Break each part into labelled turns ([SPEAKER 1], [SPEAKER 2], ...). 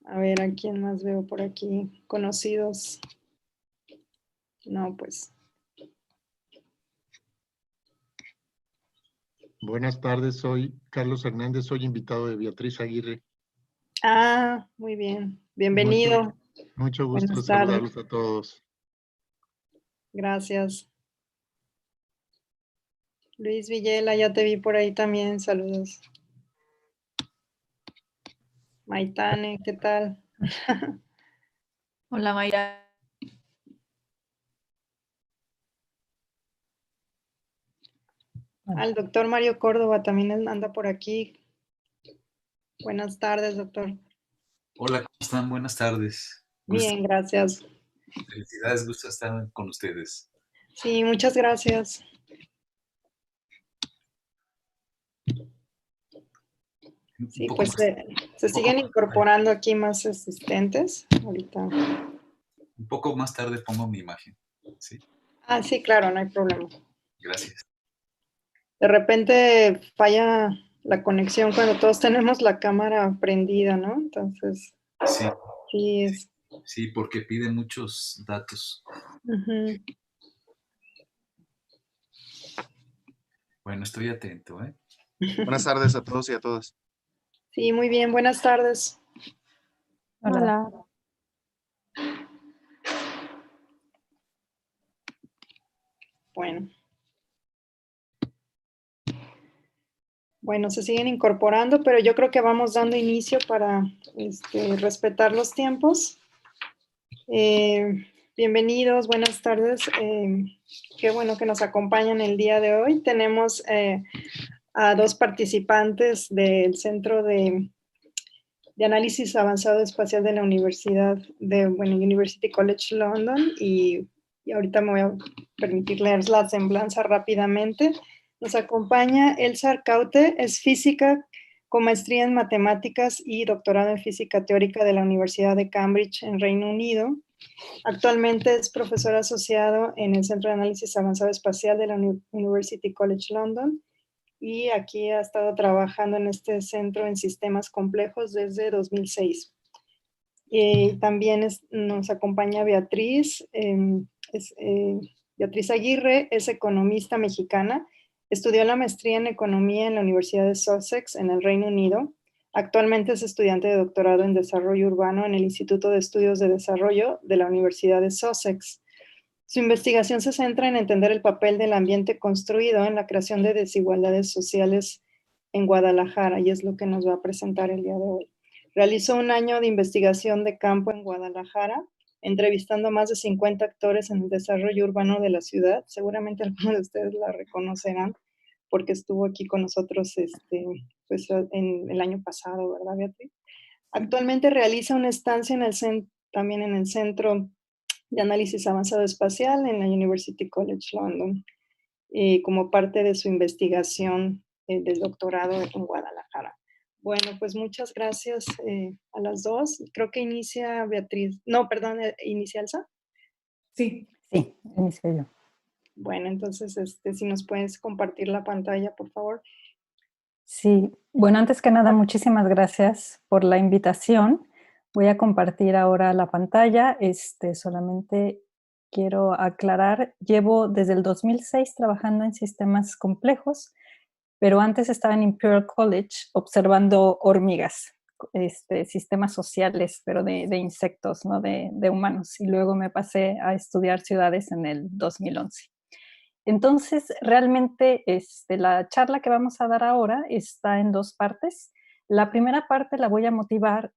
[SPEAKER 1] A ver, ¿a quién más veo por aquí? Conocidos. No, pues.
[SPEAKER 2] Buenas tardes, soy Carlos Hernández, soy invitado de Beatriz Aguirre.
[SPEAKER 1] Ah, muy bien.
[SPEAKER 2] Mucho,
[SPEAKER 1] Bienvenido.
[SPEAKER 2] mucho gusto
[SPEAKER 1] Buenas tardes.
[SPEAKER 2] saludarlos a todos.
[SPEAKER 1] Gracias. Luis Villela, ya te vi por ahí también. Saludos. Maitane, ¿qué tal?
[SPEAKER 3] Hola Mayra.
[SPEAKER 1] El doctor Mario Córdoba también anda por aquí. Buenas tardes, doctor.
[SPEAKER 4] Hola, ¿cómo están? Buenas tardes.
[SPEAKER 1] Bien, gracias.
[SPEAKER 4] Felicidades, gusto estar con ustedes.
[SPEAKER 1] Sí, muchas gracias. Sí, pues se siguen incorporando aquí más asistentes ahorita.
[SPEAKER 4] Un poco más tarde pongo mi imagen, ¿sí?
[SPEAKER 1] Ah, sí, claro, no hay problema.
[SPEAKER 4] Gracias.
[SPEAKER 1] De repente falla la conexión cuando todos tenemos la cámara prendida, ¿no? Entonces,
[SPEAKER 4] Sí,
[SPEAKER 1] sí es.
[SPEAKER 4] sí, porque pide muchos datos.
[SPEAKER 1] Ujú.
[SPEAKER 4] Bueno, estoy atento, ¿eh?
[SPEAKER 5] Buenas tardes a todos y a todas.
[SPEAKER 1] Sí, muy bien, buenas tardes.
[SPEAKER 3] Hola.
[SPEAKER 1] Bueno. Bueno, se siguen incorporando, pero yo creo que vamos dando inicio para respetar los tiempos. Bienvenidos, buenas tardes. Qué bueno que nos acompañan el día de hoy. Tenemos a dos participantes del Centro de Análisis Avanzado Espacial de la Universidad de University College London y ahorita me voy a permitir leer la semblanza rápidamente. Nos acompaña Elsa Arcaute, es física con maestría en matemáticas y doctorado en física teórica de la Universidad de Cambridge en Reino Unido. Actualmente es profesor asociado en el Centro de Análisis Avanzado Espacial de la University College London y aquí ha estado trabajando en este centro en sistemas complejos desde 2006. También nos acompaña Beatriz, Beatriz Aguirre, es economista mexicana, estudió la maestría en economía en la Universidad de Sussex en el Reino Unido. Actualmente es estudiante de doctorado en desarrollo urbano en el Instituto de Estudios de Desarrollo de la Universidad de Sussex. Su investigación se centra en entender el papel del ambiente construido en la creación de desigualdades sociales en Guadalajara, y es lo que nos va a presentar el día de hoy. Realizó un año de investigación de campo en Guadalajara, entrevistando a más de 50 actores en el desarrollo urbano de la ciudad. Seguramente algunos de ustedes la reconocerán porque estuvo aquí con nosotros pues, en el año pasado, ¿verdad, Beatriz? Actualmente realiza una estancia también en el Centro de Análisis Avanzado Espacial en la University College London, como parte de su investigación del doctorado en Guadalajara. Bueno, pues muchas gracias a las dos. Creo que inicia Beatriz. No, perdón, ¿inicia Elsa?
[SPEAKER 3] Sí, inicio yo.
[SPEAKER 1] Bueno, entonces, si nos puedes compartir la pantalla, por favor.
[SPEAKER 3] Sí, bueno, antes que nada, muchísimas gracias por la invitación. Voy a compartir ahora la pantalla. Solamente quiero aclarar, llevo desde el 2006 trabajando en sistemas complejos, pero antes estaba en Imperial College observando hormigas, sistemas sociales, pero de insectos, no de humanos. Y luego me pasé a estudiar ciudades en el 2011. Entonces, realmente la charla que vamos a dar ahora está en dos partes. La primera parte la voy a motivar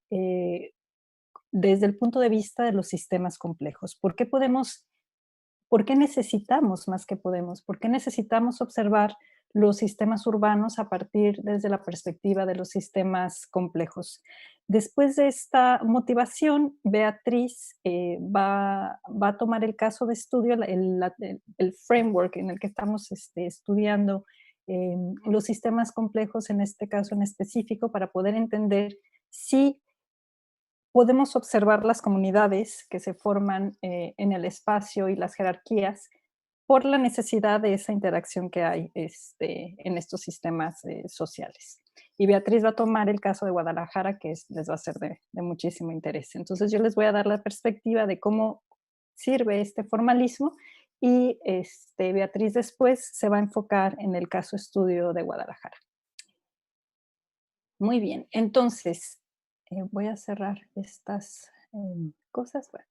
[SPEAKER 3] desde el punto de vista de los sistemas complejos. ¿Por qué necesitamos más que podemos? ¿Por qué necesitamos observar los sistemas urbanos a partir desde la perspectiva de los sistemas complejos? Después de esta motivación, Beatriz va a tomar el caso de estudio, el framework en el que estamos estudiando los sistemas complejos, en este caso en específico, para poder entender si podemos observar las comunidades que se forman en el espacio y las jerarquías por la necesidad de esa interacción que hay en estos sistemas sociales. y Beatriz va a tomar el caso de Guadalajara, que les va a ser de muchísimo interés. Entonces yo les voy a dar la perspectiva de cómo sirve este formalismo y Beatriz después se va a enfocar en el caso estudio de Guadalajara. Muy bien, entonces voy a cerrar estas cosas. Bueno,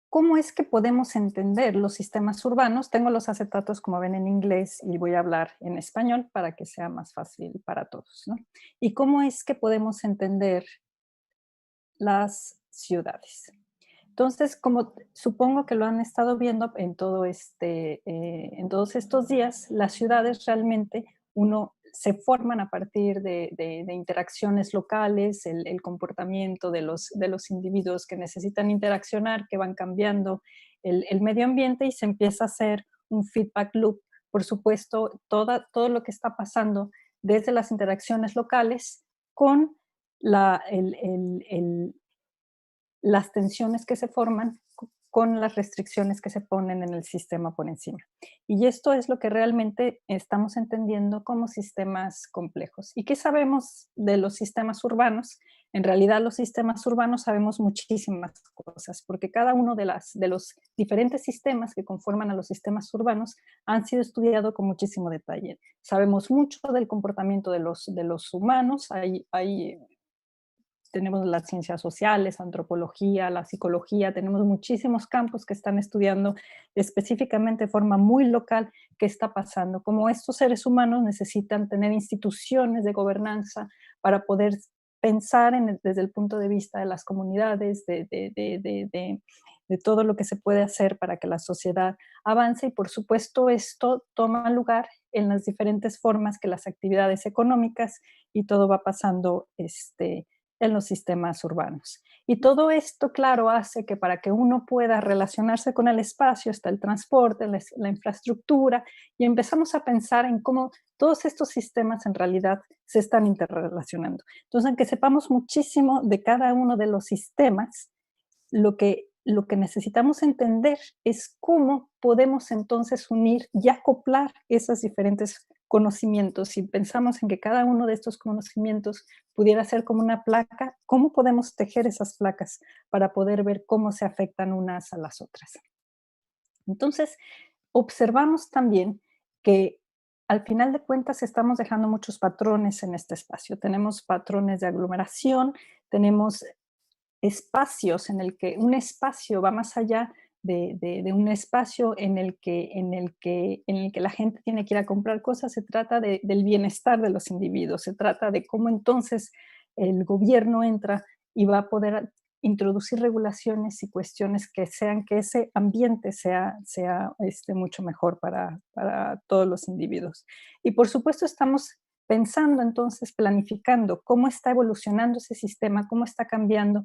[SPEAKER 3] ¿cómo es que podemos entender los sistemas urbanos? Tengo los acetatos, como ven, en inglés y voy a hablar en español para que sea más fácil para todos, ¿no? ¿Y cómo es que podemos entender las ciudades? Entonces, como supongo que lo han estado viendo en en todos estos días, las ciudades realmente se forman a partir de interacciones locales, el comportamiento de los individuos que necesitan interaccionar, que van cambiando el medio ambiente y se empieza a hacer un feedback loop. Por supuesto, todo lo que está pasando desde las interacciones locales con las tensiones que se forman con las restricciones que se ponen en el sistema por encima. Y esto es lo que realmente estamos entendiendo como sistemas complejos. ¿Y qué sabemos de los sistemas urbanos? En realidad los sistemas urbanos sabemos muchísimas cosas, porque cada uno de los diferentes sistemas que conforman a los sistemas urbanos han sido estudiados con muchísimo detalle. Sabemos mucho del comportamiento de los humanos, tenemos las ciencias sociales, antropología, la psicología, tenemos muchísimos campos que están estudiando específicamente de forma muy local qué está pasando, cómo estos seres humanos necesitan tener instituciones de gobernanza para poder pensar desde el punto de vista de las comunidades, de todo lo que se puede hacer para que la sociedad avance y por supuesto esto toma lugar en las diferentes formas que las actividades económicas y todo va pasando en los sistemas urbanos. Y todo esto, claro, hace que para que uno pueda relacionarse con el espacio, está el transporte, la infraestructura, y empezamos a pensar en cómo todos estos sistemas en realidad se están interrelacionando. Entonces, aunque sepamos muchísimo de cada uno de los sistemas, lo que necesitamos entender es cómo podemos entonces unir y acoplar esos diferentes conocimientos. Si pensamos en que cada uno de estos conocimientos pudiera ser como una placa, ¿cómo podemos tejer esas placas para poder ver cómo se afectan unas a las otras? Entonces, observamos también que al final de cuentas estamos dejando muchos patrones en este espacio. Tenemos patrones de aglomeración, tenemos espacios en el que un espacio va más allá de un espacio en el que la gente tiene que ir a comprar cosas, se trata del bienestar de los individuos, se trata de cómo entonces el gobierno entra y va a poder introducir regulaciones y cuestiones que sean que ese ambiente sea mucho mejor para todos los individuos. Y por supuesto estamos pensando entonces, planificando cómo está evolucionando ese sistema, cómo está cambiando,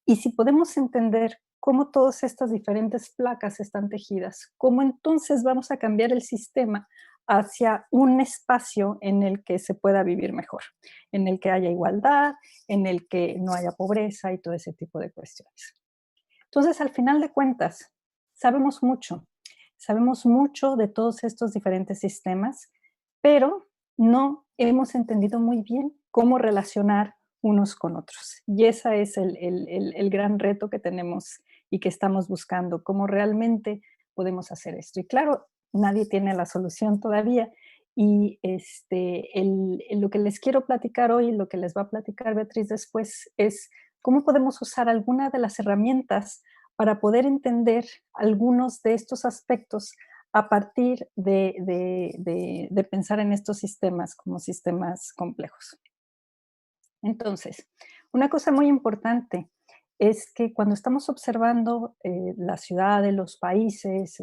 [SPEAKER 3] y si podemos entender cómo todas estas diferentes placas están tejidas, cómo entonces vamos a cambiar el sistema hacia un espacio en el que se pueda vivir mejor, en el que haya igualdad, en el que no haya pobreza y todo ese tipo de cuestiones. Entonces, al final de cuentas, sabemos mucho de todos estos diferentes sistemas, pero no hemos entendido muy bien cómo relacionar unos con otros. Y ese es el gran reto que tenemos y que estamos buscando, cómo realmente podemos hacer esto. Y claro, nadie tiene la solución todavía. Y lo que les quiero platicar hoy, lo que les va a platicar Beatriz después, es cómo podemos usar alguna de las herramientas para poder entender algunos de estos aspectos a partir de pensar en estos sistemas como sistemas complejos. Entonces, una cosa muy importante es que cuando estamos observando las ciudades, los países,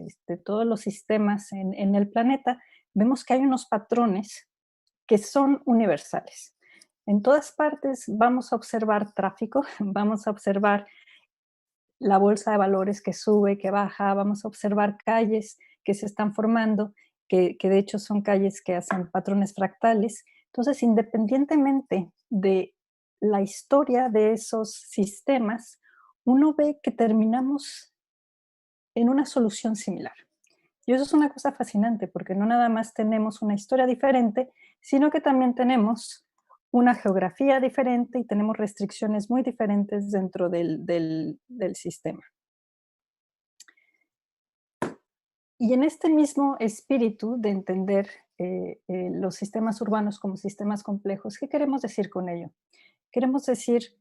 [SPEAKER 3] todos los sistemas en el planeta, vemos que hay unos patrones que son universales. En todas partes vamos a observar tráfico, vamos a observar la bolsa de valores que sube, que baja, vamos a observar calles que se están formando, que de hecho son calles que hacen patrones fractales. Entonces, independientemente de la historia de esos sistemas, uno ve que terminamos en una solución similar. Y eso es una cosa fascinante, porque no nada más tenemos una historia diferente, sino que también tenemos una geografía diferente y tenemos restricciones muy diferentes dentro del sistema. Y en este mismo espíritu de entender los sistemas urbanos como sistemas complejos, ¿qué queremos decir con ello? Queremos decir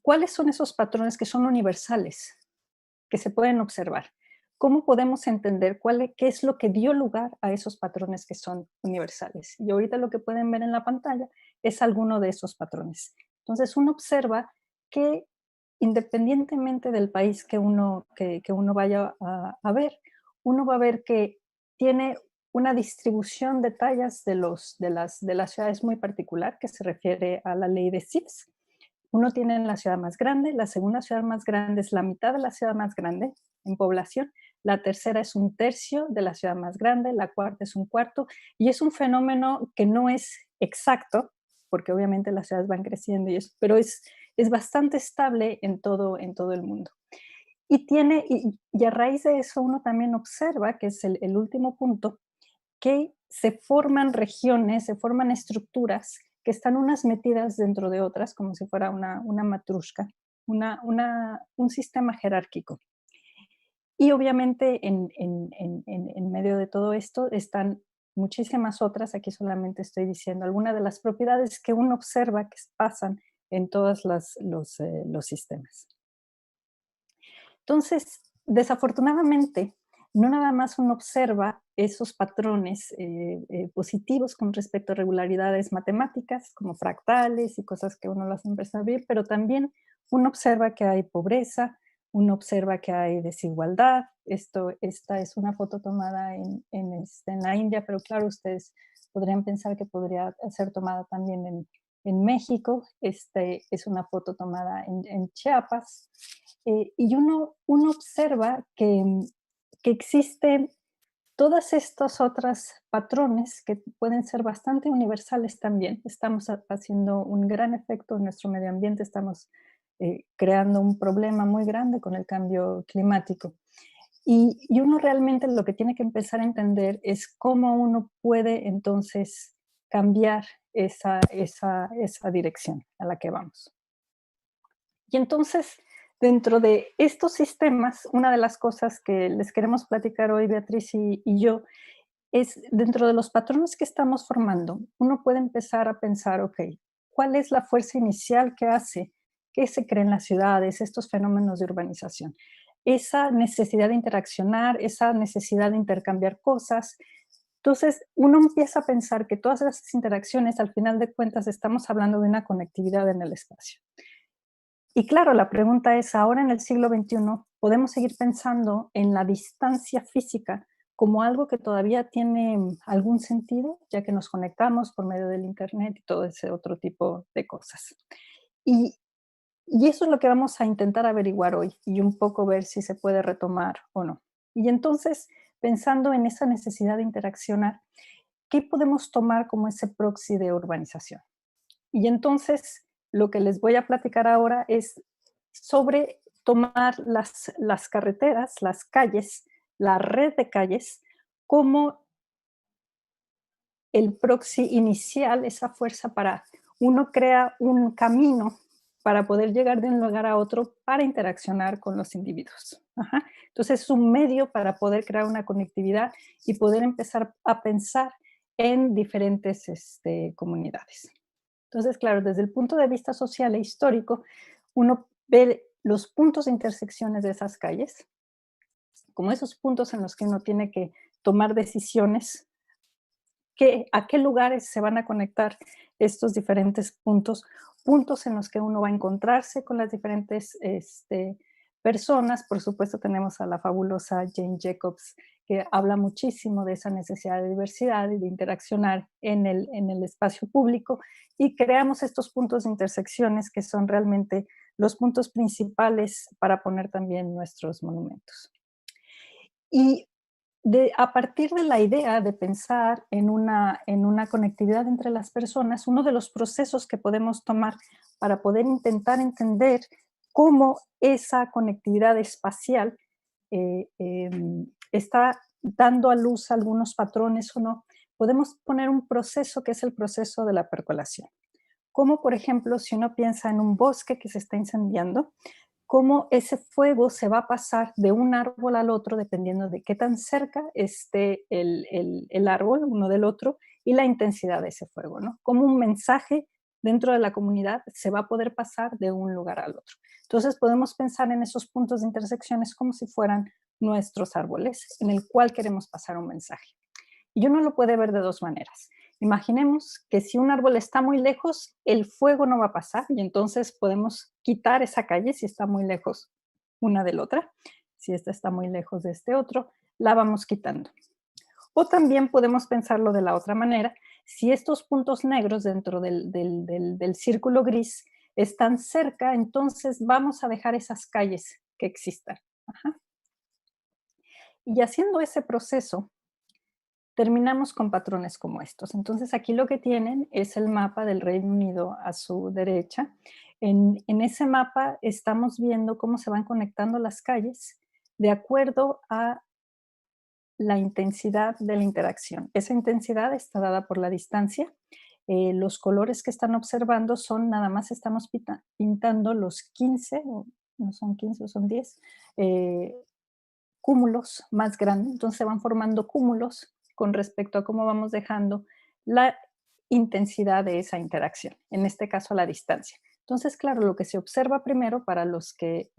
[SPEAKER 3] cuáles son esos patrones que son universales, que se pueden observar. ¿Cómo podemos entender qué es lo que dio lugar a esos patrones que son universales? Y ahorita lo que pueden ver en la pantalla es alguno de esos patrones. Entonces uno observa que independientemente del país que uno vaya a ver, uno va a ver que tiene una distribución de tallas de las ciudades muy particular, que se refiere a la ley de Zipf's. Uno tiene la ciudad más grande, la segunda ciudad más grande es la mitad de la ciudad más grande en población, la tercera es un tercio de la ciudad más grande, la cuarta es un cuarto, y es un fenómeno que no es exacto, porque obviamente las ciudades van creciendo, pero es bastante estable en todo el mundo. Y a raíz de eso uno también observa, que es el último punto, que se forman regiones, se forman estructuras que están unas metidas dentro de otras, como si fuera una matrushka, un sistema jerárquico. Y obviamente en medio de todo esto están muchísimas otras, aquí solamente estoy diciendo algunas de las propiedades que uno observa que pasan en todos los sistemas. Entonces, desafortunadamente, no nada más uno observa esos patrones positivos con respecto a regularidades matemáticas, como fractales y cosas que uno las empieza a ver, pero también uno observa que hay pobreza, uno observa que hay desigualdad. Esta es una foto tomada en la India, pero claro, ustedes podrían pensar que podría ser tomada también en México. Es una foto tomada en Chiapas. Y uno observa que existen todas estos otros patrones que pueden ser bastante universales también. Estamos haciendo un gran efecto en nuestro medio ambiente, estamos creando un problema muy grande con el cambio climático. Y uno realmente lo que tiene que empezar a entender es cómo uno puede entonces cambiar esa dirección a la que vamos. Y entonces, dentro de estos sistemas, una de las cosas que les queremos platicar hoy, Beatriz y yo, es dentro de los patrones que estamos formando, uno puede empezar a pensar, ok, ¿cuál es la fuerza inicial que hace que se creen las ciudades, estos fenómenos de urbanización? Esa necesidad de interaccionar, esa necesidad de intercambiar cosas. Entonces, uno empieza a pensar que todas esas interacciones, al final de cuentas, estamos hablando de una conectividad en el espacio. Y claro, la pregunta es, ahora en el siglo XXI, ¿podemos seguir pensando en la distancia física como algo que todavía tiene algún sentido, ya que nos conectamos por medio del Internet y todo ese otro tipo de cosas? Y eso es lo que vamos a intentar averiguar hoy y un poco ver si se puede retomar o no. Y entonces, pensando en esa necesidad de interaccionar, ¿qué podemos tomar como ese proxy de urbanización? Y entonces, lo que les voy a platicar ahora es sobre tomar las carreteras, las calles, la red de calles, como el proxy inicial, esa fuerza para uno crea un camino para poder llegar de un lugar a otro para interaccionar con los individuos. Ajá. Entonces es un medio para poder crear una conectividad y poder empezar a pensar en diferentes comunidades. Entonces, claro, desde el punto de vista social e histórico, uno ve los puntos de intersecciones de esas calles, como esos puntos en los que uno tiene que tomar decisiones, a qué lugares se van a conectar estos diferentes puntos, puntos en los que uno va a encontrarse con las diferentes personas. Por supuesto, tenemos a la fabulosa Jane Jacobs, que habla muchísimo de esa necesidad de diversidad y de interaccionar en el espacio público, y creamos estos puntos de intersecciones que son realmente los puntos principales para poner también nuestros monumentos. Y a partir de la idea de pensar en una conectividad entre las personas, uno de los procesos que podemos tomar para poder intentar entender cómo esa conectividad espacial está dando a luz algunos patrones o no, podemos poner un proceso que es el proceso de la percolación. Como por ejemplo, si uno piensa en un bosque que se está incendiando, cómo ese fuego se va a pasar de un árbol al otro dependiendo de qué tan cerca esté el árbol uno del otro y la intensidad de ese fuego, ¿no? Como un mensaje dentro de la comunidad se va a poder pasar de un lugar al otro. Entonces podemos pensar en esos puntos de intersecciones como si fueran nuestros árboles en el cual queremos pasar un mensaje. Y uno lo puede ver de dos maneras. Imaginemos que si un árbol está muy lejos, el fuego no va a pasar y entonces podemos quitar esa calle si está muy lejos una de la otra. Si esta está muy lejos de este otro, la vamos quitando. O también podemos pensarlo de la otra manera. Si estos puntos negros dentro del círculo gris están cerca, entonces vamos a dejar esas calles que existan. Ajá. Y haciendo ese proceso, terminamos con patrones como estos. Entonces aquí lo que tienen es el mapa del Reino Unido a su derecha. En ese mapa estamos viendo cómo se van conectando las calles de acuerdo a la intensidad de la interacción. Esa intensidad está dada por la distancia. Los colores que están observando son, nada más estamos pintando los 15, o no son 15, son 10, cúmulos más grandes. Entonces se van formando cúmulos con respecto a cómo vamos dejando la intensidad de esa interacción, en este caso la distancia. Entonces, claro, lo que se observa primero para los que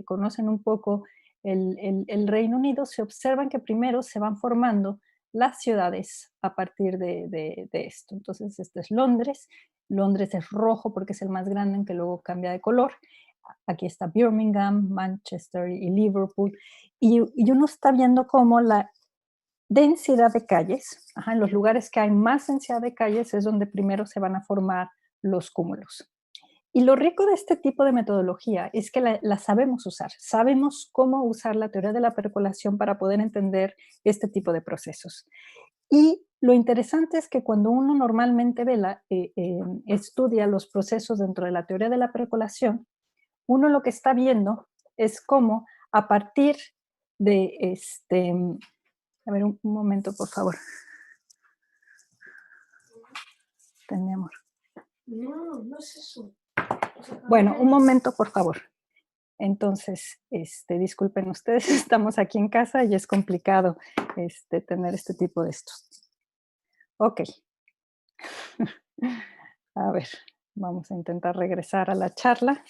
[SPEAKER 3] conocen un poco el Reino Unido, se observan que primero se van formando las ciudades a partir de esto. Entonces, esto es Londres. Londres es rojo porque es el más grande, aunque luego cambia de color. Aquí está Birmingham, Manchester y Liverpool. Y uno está viendo cómo la densidad de calles, en los lugares que hay más densidad de calles es donde primero se van a formar los cúmulos. Y lo rico de este tipo de metodología es que la sabemos usar, sabemos cómo usar la teoría de la percolación para poder entender este tipo de procesos. Y lo interesante es que cuando uno normalmente estudia los procesos dentro de la teoría de la percolación, uno lo que está viendo es cómo a partir de a ver, un momento, por favor. Ten, amor.
[SPEAKER 6] No, no es eso.
[SPEAKER 3] Bueno, un momento, por favor. Entonces, disculpen ustedes, estamos aquí en casa y es complicado tener este tipo de estos. Ok. A ver, vamos a intentar regresar a la charla.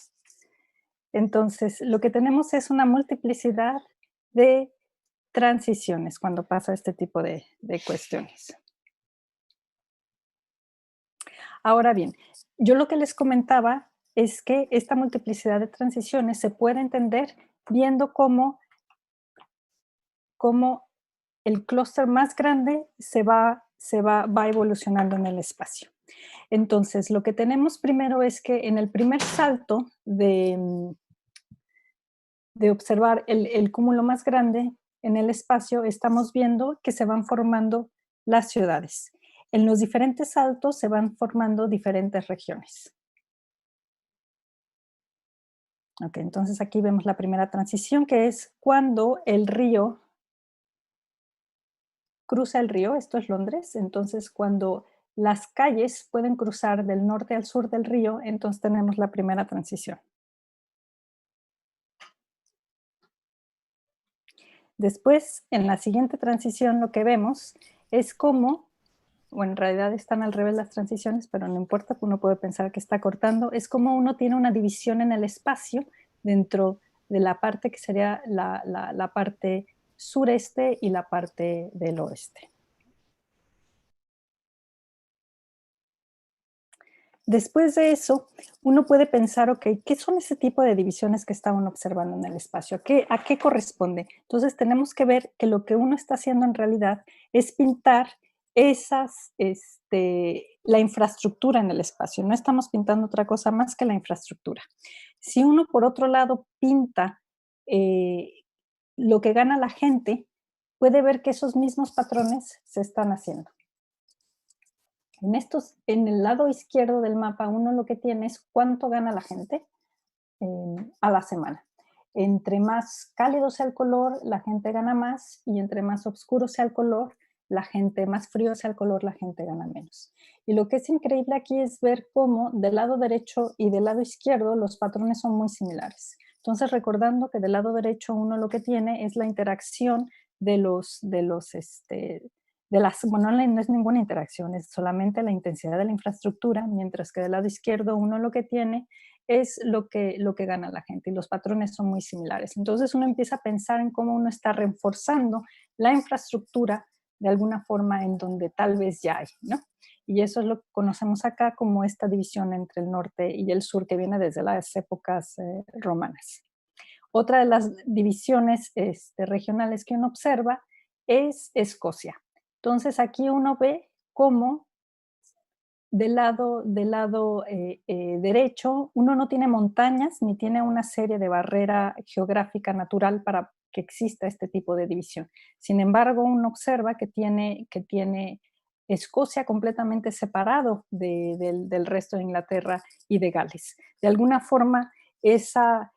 [SPEAKER 3] Entonces, lo que tenemos es una multiplicidad de transiciones cuando pasa este tipo de cuestiones. Ahora bien, yo lo que les comentaba es que esta multiplicidad de transiciones se puede entender viendo cómo el clúster más grande va evolucionando en el espacio. Entonces, lo que tenemos primero es que en el primer salto de observar el cúmulo más grande en el espacio, estamos viendo que se van formando las ciudades. En los diferentes saltos se van formando diferentes regiones. Ok, entonces aquí vemos la primera transición, que es cuando el río cruza el río, esto es Londres, entonces cuando las calles pueden cruzar del norte al sur del río, entonces tenemos la primera transición. Después, en la siguiente transición, lo que vemos es cómo, bueno, en realidad están al revés las transiciones, pero no importa, uno puede pensar que está cortando, es como uno tiene una división en el espacio dentro de la parte que sería la parte sureste y la parte del oeste. Después de eso, uno puede pensar, ok, ¿qué son ese tipo de divisiones que estaban observando en el espacio? ¿A qué corresponde? Entonces tenemos que ver que lo que uno está haciendo en realidad es pintar la infraestructura en el espacio. No estamos pintando otra cosa más que la infraestructura. Si uno, por otro lado, pinta lo que gana la gente, puede ver que esos mismos patrones se están haciendo. En el lado izquierdo del mapa, uno lo que tiene es cuánto gana la gente a la semana. entre más cálido sea el color, la gente gana más, y entre más oscuro sea el color, más frío sea el color, la gente gana menos. Y lo que es increíble aquí es ver cómo del lado derecho y del lado izquierdo los patrones son muy similares. Entonces, recordando que del lado derecho uno lo que tiene es la interacción bueno, no es ninguna interacción, es solamente la intensidad de la infraestructura, mientras que del lado izquierdo uno lo que tiene es lo que gana la gente, y los patrones son muy similares. Entonces uno empieza a pensar en cómo uno está reforzando la infraestructura de alguna forma en donde tal vez ya hay, ¿no? Y eso es lo que conocemos acá como esta división entre el norte y el sur, que viene desde las épocas romanas. Otra de las divisiones regionales que uno observa es Escocia. Entonces aquí uno ve cómo del lado derecho uno no tiene montañas ni tiene una serie de barrera geográfica natural para que exista este tipo de división. Sin embargo, uno observa que tiene Escocia completamente separado del resto de Inglaterra y de Gales. De alguna forma, esa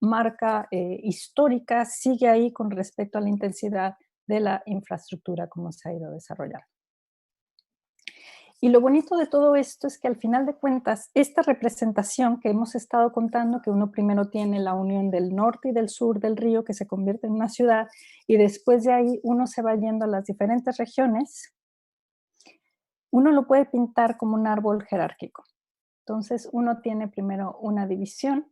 [SPEAKER 3] marca histórica sigue ahí con respecto a la intensidad de la infraestructura como se ha ido desarrollando. Y lo bonito de todo esto es que al final de cuentas, esta representación que hemos estado contando, que uno primero tiene la unión del norte y del sur del río que se convierte en una ciudad, y después de ahí uno se va yendo a las diferentes regiones, uno lo puede pintar como un árbol jerárquico. Entonces uno tiene primero una división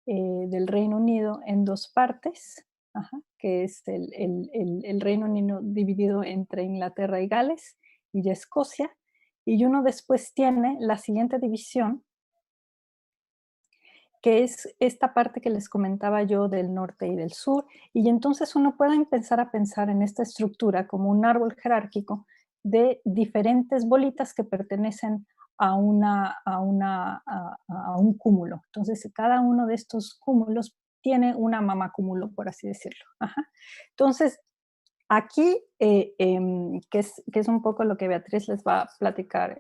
[SPEAKER 3] del Reino Unido en dos partes, que es el Reino Unido dividido entre Inglaterra y Gales y Escocia, y uno después tiene la siguiente división, que es esta parte que les comentaba yo del norte y del sur, y entonces uno puede empezar a pensar en esta estructura como un árbol jerárquico de diferentes bolitas que pertenecen a un cúmulo. Entonces, cada uno de estos cúmulos tiene una mamá cúmulo, por así decirlo. Entonces, aquí, que es un poco lo que Beatriz les va a platicar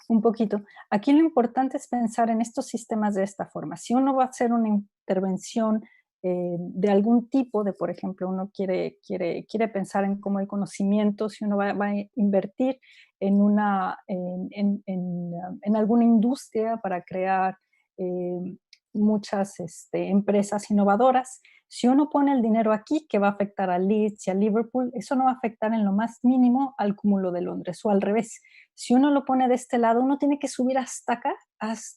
[SPEAKER 3] un poquito, aquí lo importante es pensar en estos sistemas de esta forma. Si uno va a hacer una intervención de algún tipo, por ejemplo, uno quiere pensar en cómo el conocimiento, si uno va a invertir en alguna industria para crear muchas empresas innovadoras, si uno pone el dinero aquí, que va a afectar a Leeds y a Liverpool, eso no va a afectar en lo más mínimo al cúmulo de Londres, o al revés. Si uno lo pone de este lado, uno tiene que subir hasta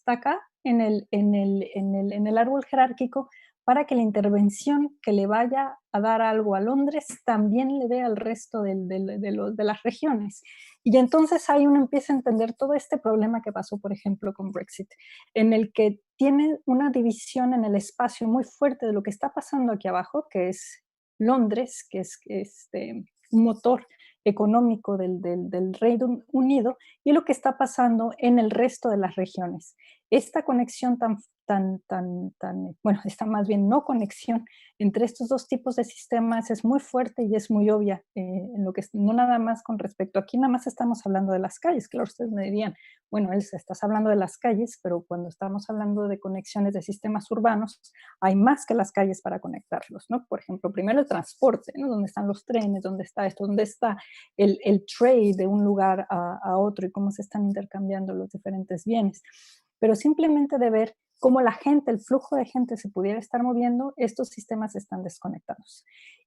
[SPEAKER 3] acá en el árbol jerárquico, para que la intervención que le vaya a dar algo a Londres también le dé al resto de las regiones. Y entonces ahí uno empieza a entender todo este problema que pasó, por ejemplo, con Brexit, en el que tiene una división en el espacio muy fuerte de lo que está pasando aquí abajo, que es Londres, que es un motor económico del Reino Unido, y lo que está pasando en el resto de las regiones. Esta conexión esta más bien no conexión entre estos dos tipos de sistemas es muy fuerte y es muy obvia, en lo que no nada más con respecto, aquí nada más estamos hablando de las calles. Claro, ustedes me dirían, bueno, Elsa, estás hablando de las calles, pero cuando estamos hablando de conexiones de sistemas urbanos, hay más que las calles para conectarlos, ¿no? Por ejemplo, primero el transporte, ¿no? ¿Dónde están los trenes? ¿Dónde está esto? ¿Dónde está el trade de un lugar a otro y cómo se están intercambiando los diferentes bienes? Pero simplemente de ver cómo la gente, el flujo de gente se pudiera estar moviendo, estos sistemas están desconectados.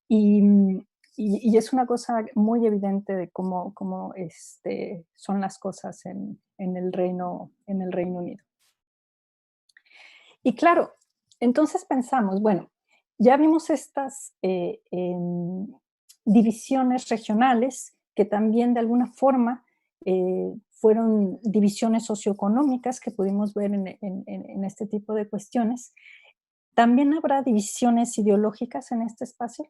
[SPEAKER 3] Y es una cosa muy evidente de cómo son las cosas en el Reino Unido. Y claro, entonces pensamos, bueno, ya vimos estas divisiones regionales que también de alguna forma fueron divisiones socioeconómicas que pudimos ver en este tipo de cuestiones. ¿También habrá divisiones ideológicas en este espacio?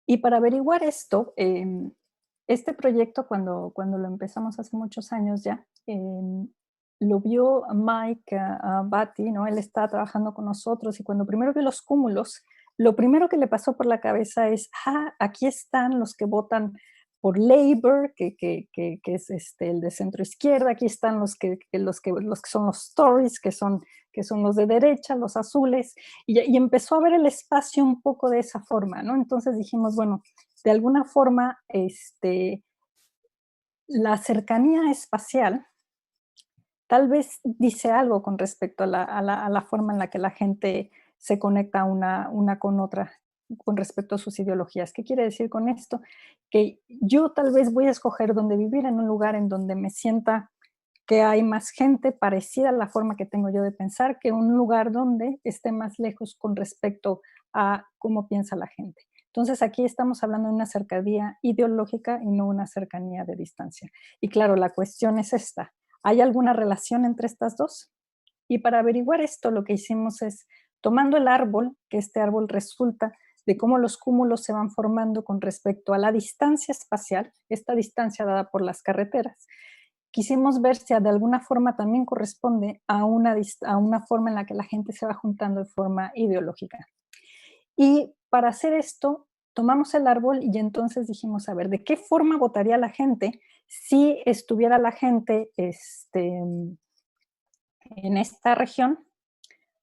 [SPEAKER 3] Y para averiguar esto, este proyecto cuando lo empezamos hace muchos años ya, lo vio Mike Batty, ¿no? Él está trabajando con nosotros, y cuando primero vio los cúmulos, lo primero que le pasó por la cabeza es, aquí están los que votan por Labour, que es el de centro izquierda. Aquí están los que son los Tories, que son los de derecha, los azules, y empezó a ver el espacio un poco de esa forma, ¿no? Entonces dijimos, bueno, de alguna forma, la cercanía espacial tal vez dice algo con respecto a la forma en la que la gente se conecta una con otra con respecto a sus ideologías. ¿Qué quiere decir con esto? Que yo tal vez voy a escoger donde vivir en un lugar en donde me sienta que hay más gente parecida a la forma que tengo yo de pensar que un lugar donde esté más lejos con respecto a cómo piensa la gente. Entonces aquí estamos hablando de una cercanía ideológica y no una cercanía de distancia. Y claro, la cuestión es esta. ¿Hay alguna relación entre estas dos? Y para averiguar esto, lo que hicimos es, tomando el árbol, que este árbol resulta de cómo los cúmulos se van formando con respecto a la distancia espacial, esta distancia dada por las carreteras, quisimos ver si de alguna forma también corresponde a una forma en la que la gente se va juntando de forma ideológica. Y para hacer esto, tomamos el árbol y entonces dijimos, a ver, ¿de qué forma votaría la gente si estuviera la gente en esta región,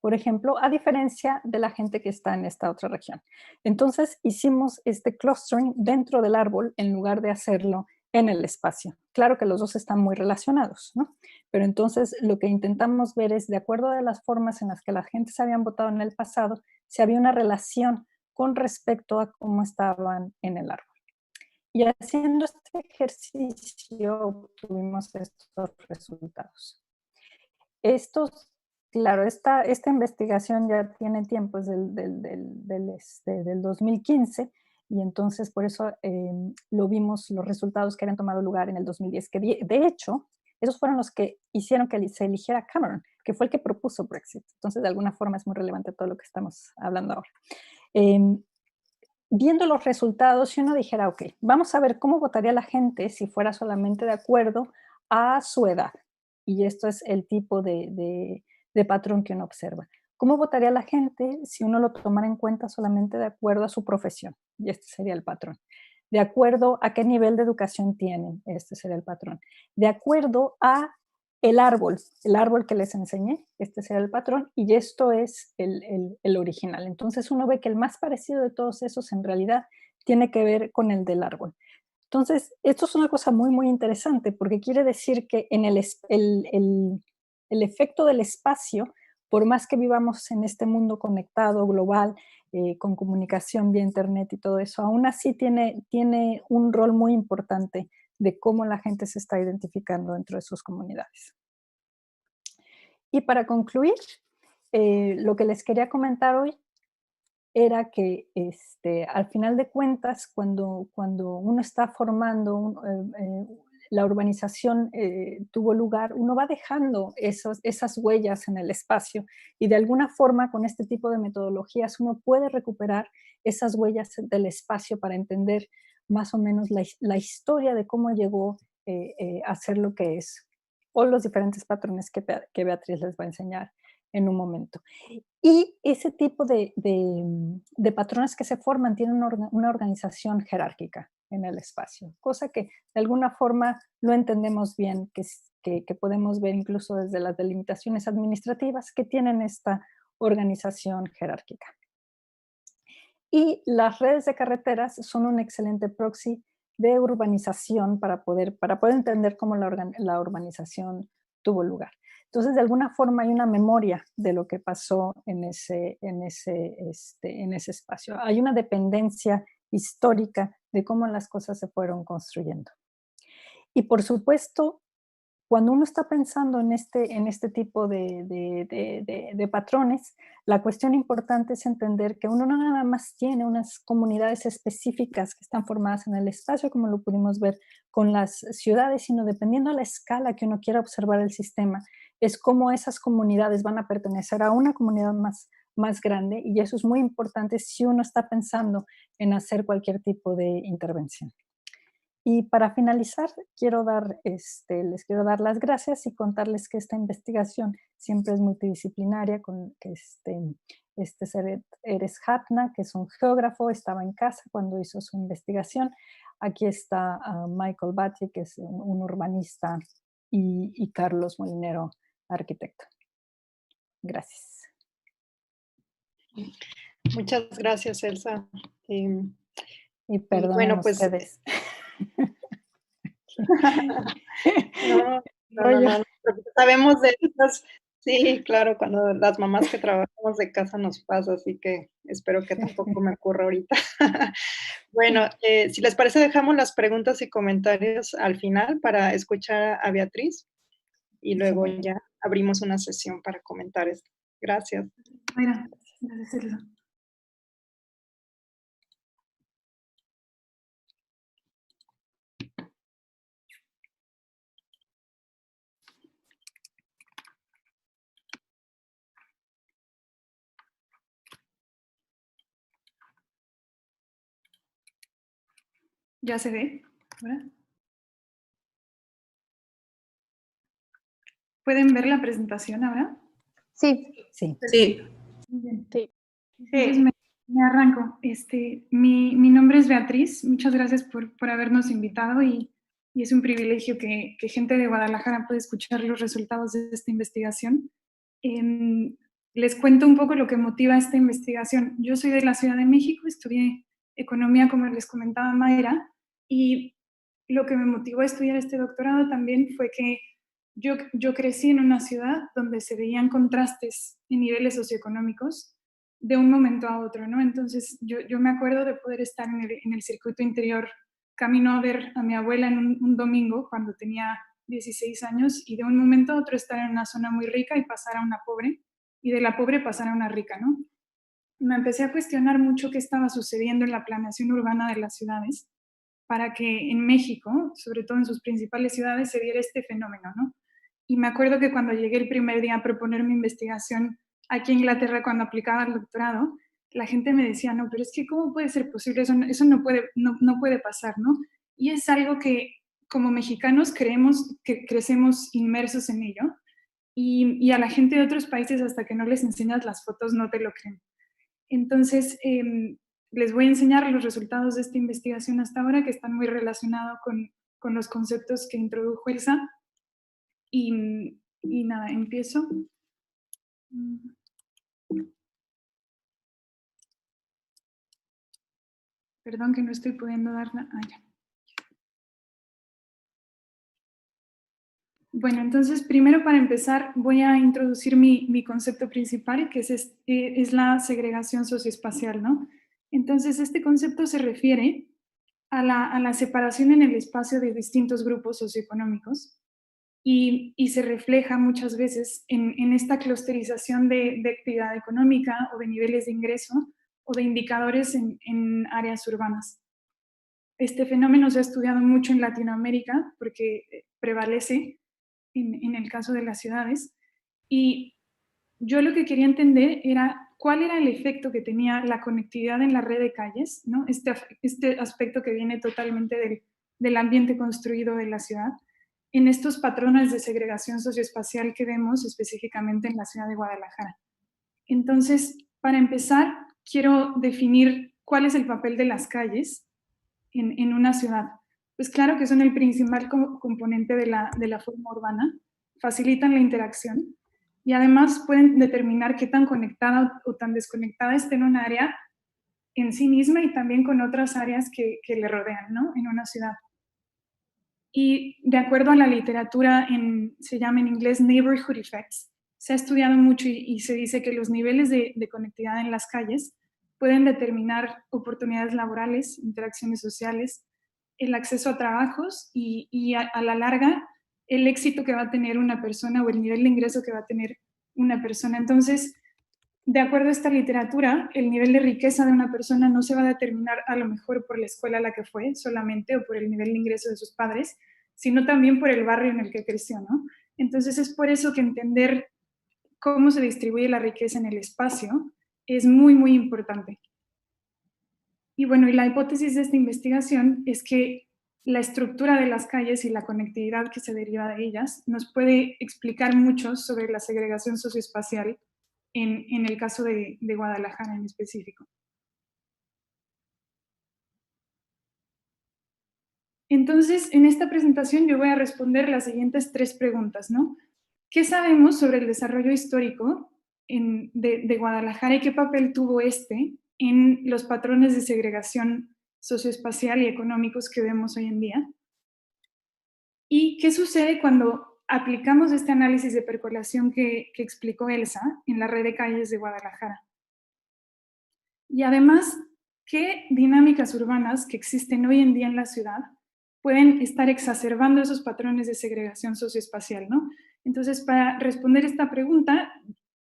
[SPEAKER 3] por ejemplo, a diferencia de la gente que está en esta otra región? Entonces hicimos este clustering dentro del árbol en lugar de hacerlo en el espacio. Claro que los dos están muy relacionados, ¿no? Pero entonces lo que intentamos ver es, de acuerdo a las formas en las que la gente se habían votado en el pasado, si había una relación con respecto a cómo estaban en el árbol. Y haciendo este ejercicio obtuvimos estos resultados. Estos, claro, esta investigación ya tiene tiempo, es del 2015, y entonces por eso lo vimos, los resultados que habían tomado lugar en el 2010, que de hecho, esos fueron los que hicieron que se eligiera Cameron, que fue el que propuso Brexit. Entonces, de alguna forma es muy relevante todo lo que estamos hablando ahora. Viendo los resultados, si uno dijera, ok, vamos a ver cómo votaría la gente si fuera solamente de acuerdo a su edad. Y esto es el tipo de patrón que uno observa. ¿Cómo votaría la gente si uno lo tomara en cuenta solamente de acuerdo a su profesión? Y este sería el patrón. De acuerdo a qué nivel de educación tienen, este sería el patrón. De acuerdo a el árbol que les enseñé, este sería el patrón, y esto es el original. Entonces uno ve que el más parecido de todos esos en realidad tiene que ver con el del árbol. Entonces, esto es una cosa muy, muy interesante, porque quiere decir que en el efecto del espacio, por más que vivamos en este mundo conectado, global, con comunicación vía internet y todo eso, aún así tiene un rol muy importante de cómo la gente se está identificando dentro de sus comunidades. Y para concluir, lo que les quería comentar hoy era que al final de cuentas, cuando uno está formando, la urbanización tuvo lugar, uno va dejando esas huellas en el espacio, y de alguna forma con este tipo de metodologías uno puede recuperar esas huellas del espacio para entender más o menos la historia de cómo llegó a ser lo que es, o los diferentes patrones que Beatriz les va a enseñar en un momento. Y ese tipo de patrones que se forman tienen una organización jerárquica en el espacio, cosa que de alguna forma lo entendemos bien, que podemos ver incluso desde las delimitaciones administrativas que tienen esta organización jerárquica. Y las redes de carreteras son un excelente proxy de urbanización para poder entender cómo la urbanización tuvo lugar. Entonces, de alguna forma hay una memoria de lo que pasó en ese espacio. Hay una dependencia histórica de cómo las cosas se fueron construyendo. Y por supuesto, cuando uno está pensando en este tipo de patrones, la cuestión importante es entender que uno no nada más tiene unas comunidades específicas que están formadas en el espacio, como lo pudimos ver con las ciudades, sino dependiendo de la escala que uno quiera observar el sistema, es cómo esas comunidades van a pertenecer a una comunidad más grande, y eso es muy importante si uno está pensando en hacer cualquier tipo de intervención. Y para finalizar, les quiero dar las gracias y contarles que esta investigación siempre es multidisciplinaria, Seret Erez Hatna, que es un geógrafo, estaba en casa cuando hizo su investigación. Aquí está Michael Batty, que es un urbanista, y Carlos Molinero, arquitecto. Gracias.
[SPEAKER 1] Muchas gracias, Elsa.
[SPEAKER 3] Y perdonen
[SPEAKER 1] bueno, pues,
[SPEAKER 3] ustedes.
[SPEAKER 1] no, sabemos de estas, sí, claro, cuando las mamás que trabajamos de casa nos pasa, así que espero que tampoco me ocurra ahorita. Bueno, si les parece, dejamos las preguntas y comentarios al final para escuchar a Beatriz y luego ya abrimos una sesión para comentar esto. Gracias.
[SPEAKER 7] Mira, gracias, Elsa. ¿Ya se ve? ¿Verdad? ¿Pueden ver la presentación ahora?
[SPEAKER 3] Sí. Sí.
[SPEAKER 7] Sí. Muy bien.
[SPEAKER 3] Sí.
[SPEAKER 7] Entonces me arranco. Mi nombre es Beatriz. Muchas gracias por habernos invitado y es un privilegio que gente de Guadalajara pueda escuchar los resultados de esta investigación. Les cuento un poco lo que motiva esta investigación. Yo soy de la Ciudad de México, estudié economía, como les comentaba Mayra, y lo que me motivó a estudiar este doctorado también fue que yo crecí en una ciudad donde se veían contrastes en niveles socioeconómicos de un momento a otro, ¿no? Entonces yo me acuerdo de poder estar en el circuito interior, camino a ver a mi abuela en un domingo cuando tenía 16 años y de un momento a otro estar en una zona muy rica y pasar a una pobre y de la pobre pasar a una rica, ¿no? Me empecé a cuestionar mucho qué estaba sucediendo en la planeación urbana de las ciudades para que en México, sobre todo en sus principales ciudades, se diera este fenómeno, ¿no? Y me acuerdo que cuando llegué el primer día a proponer mi investigación aquí en Inglaterra, cuando aplicaba el doctorado, la gente me decía, no, pero es que ¿cómo puede ser posible? Eso no puede pasar, ¿no? Y es algo que como mexicanos creemos que crecemos inmersos en ello y a la gente de otros países hasta que no les enseñas las fotos no te lo creen. Entonces, les voy a enseñar los resultados de esta investigación hasta ahora que están muy relacionados con los conceptos que introdujo Elsa. Y nada, empiezo. Perdón que no estoy pudiendo darla. Ya. Bueno, entonces primero para empezar voy a introducir mi concepto principal, que es la segregación socioespacial, ¿no? Entonces este concepto se refiere a la separación en el espacio de distintos grupos socioeconómicos y se refleja muchas veces en esta clusterización de actividad económica o de niveles de ingreso o de indicadores en áreas urbanas. Este fenómeno se ha estudiado mucho en Latinoamérica porque prevalece en el caso de las ciudades. Y yo lo que quería entender era cuál era el efecto que tenía la conectividad en la red de calles, ¿no? Este aspecto que viene totalmente del ambiente construido de la ciudad, en estos patrones de segregación socioespacial que vemos específicamente en la ciudad de Guadalajara. Entonces, para empezar, quiero definir cuál es el papel de las calles en una ciudad. Pues claro que son el principal componente de la forma urbana, facilitan la interacción y además pueden determinar qué tan conectada o tan desconectada esté en un área en sí misma y también con otras áreas que le rodean, ¿no? En una ciudad. Y de acuerdo a la literatura, se llama en inglés neighborhood effects, se ha estudiado mucho y se dice que los niveles de conectividad en las calles pueden determinar oportunidades laborales, interacciones sociales, el acceso a trabajos y a la larga el éxito que va a tener una persona o el nivel de ingreso que va a tener una persona. Entonces, de acuerdo a esta literatura, el nivel de riqueza de una persona no se va a determinar a lo mejor por la escuela a la que fue solamente o por el nivel de ingreso de sus padres, sino también por el barrio en el que creció, ¿no? Entonces es por eso que entender cómo se distribuye la riqueza en el espacio es muy, muy importante. Y bueno, y la hipótesis de esta investigación es que la estructura de las calles y la conectividad que se deriva de ellas nos puede explicar mucho sobre la segregación socioespacial en el caso de Guadalajara en específico. Entonces, en esta presentación yo voy a responder las siguientes 3 preguntas, ¿no? ¿Qué sabemos sobre el desarrollo histórico de Guadalajara y qué papel tuvo en los patrones de segregación socioespacial y económicos que vemos hoy en día? ¿Y qué sucede cuando aplicamos este análisis de percolación que explicó Elsa en la red de calles de Guadalajara? Y además, ¿qué dinámicas urbanas que existen hoy en día en la ciudad pueden estar exacerbando esos patrones de segregación socioespacial, ¿no? Entonces, para responder esta pregunta,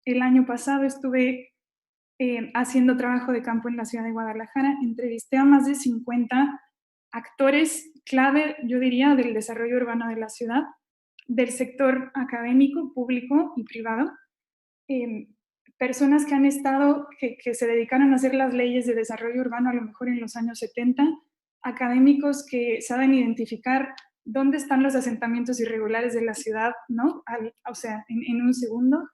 [SPEAKER 7] el año pasado estuve haciendo trabajo de campo en la ciudad de Guadalajara, entrevisté a más de 50 actores clave, yo diría, del desarrollo urbano de la ciudad, del sector académico, público y privado, personas que han estado, que se dedicaron a hacer las leyes de desarrollo urbano a lo mejor en los años 70, académicos que saben identificar dónde están los asentamientos irregulares de la ciudad, ¿no? O sea, en un segundo.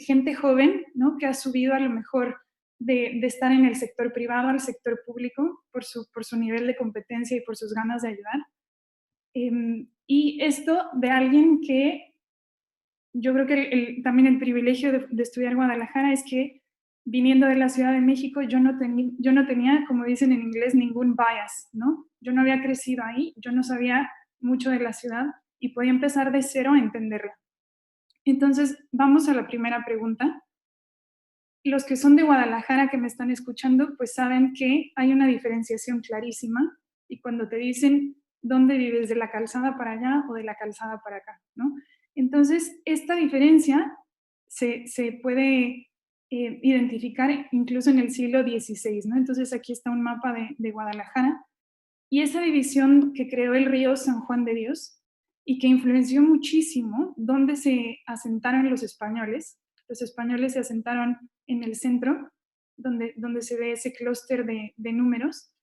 [SPEAKER 7] Gente joven, ¿no? Que ha subido a lo mejor de estar en el sector privado al sector público por su nivel de competencia y por sus ganas de ayudar. Y esto de alguien que yo creo que también el privilegio de estudiar Guadalajara es que viniendo de la Ciudad de México yo no tenía, como dicen en inglés, ningún bias, ¿no? Yo no había crecido ahí, yo no sabía mucho de la ciudad y podía empezar de cero a entenderla. Entonces, vamos a la primera pregunta. Los que son de Guadalajara que me están escuchando, pues saben que hay una diferenciación clarísima y cuando te dicen dónde vives, de la calzada para allá o de la calzada para acá, ¿no? Entonces, esta diferencia se puede identificar incluso en el siglo XVI, ¿no? Entonces, aquí está un mapa de Guadalajara y esa división que creó el río San Juan de Dios y que influenció muchísimo dónde se asentaron los españoles. Los españoles se asentaron en el centro, donde se ve ese clúster de números.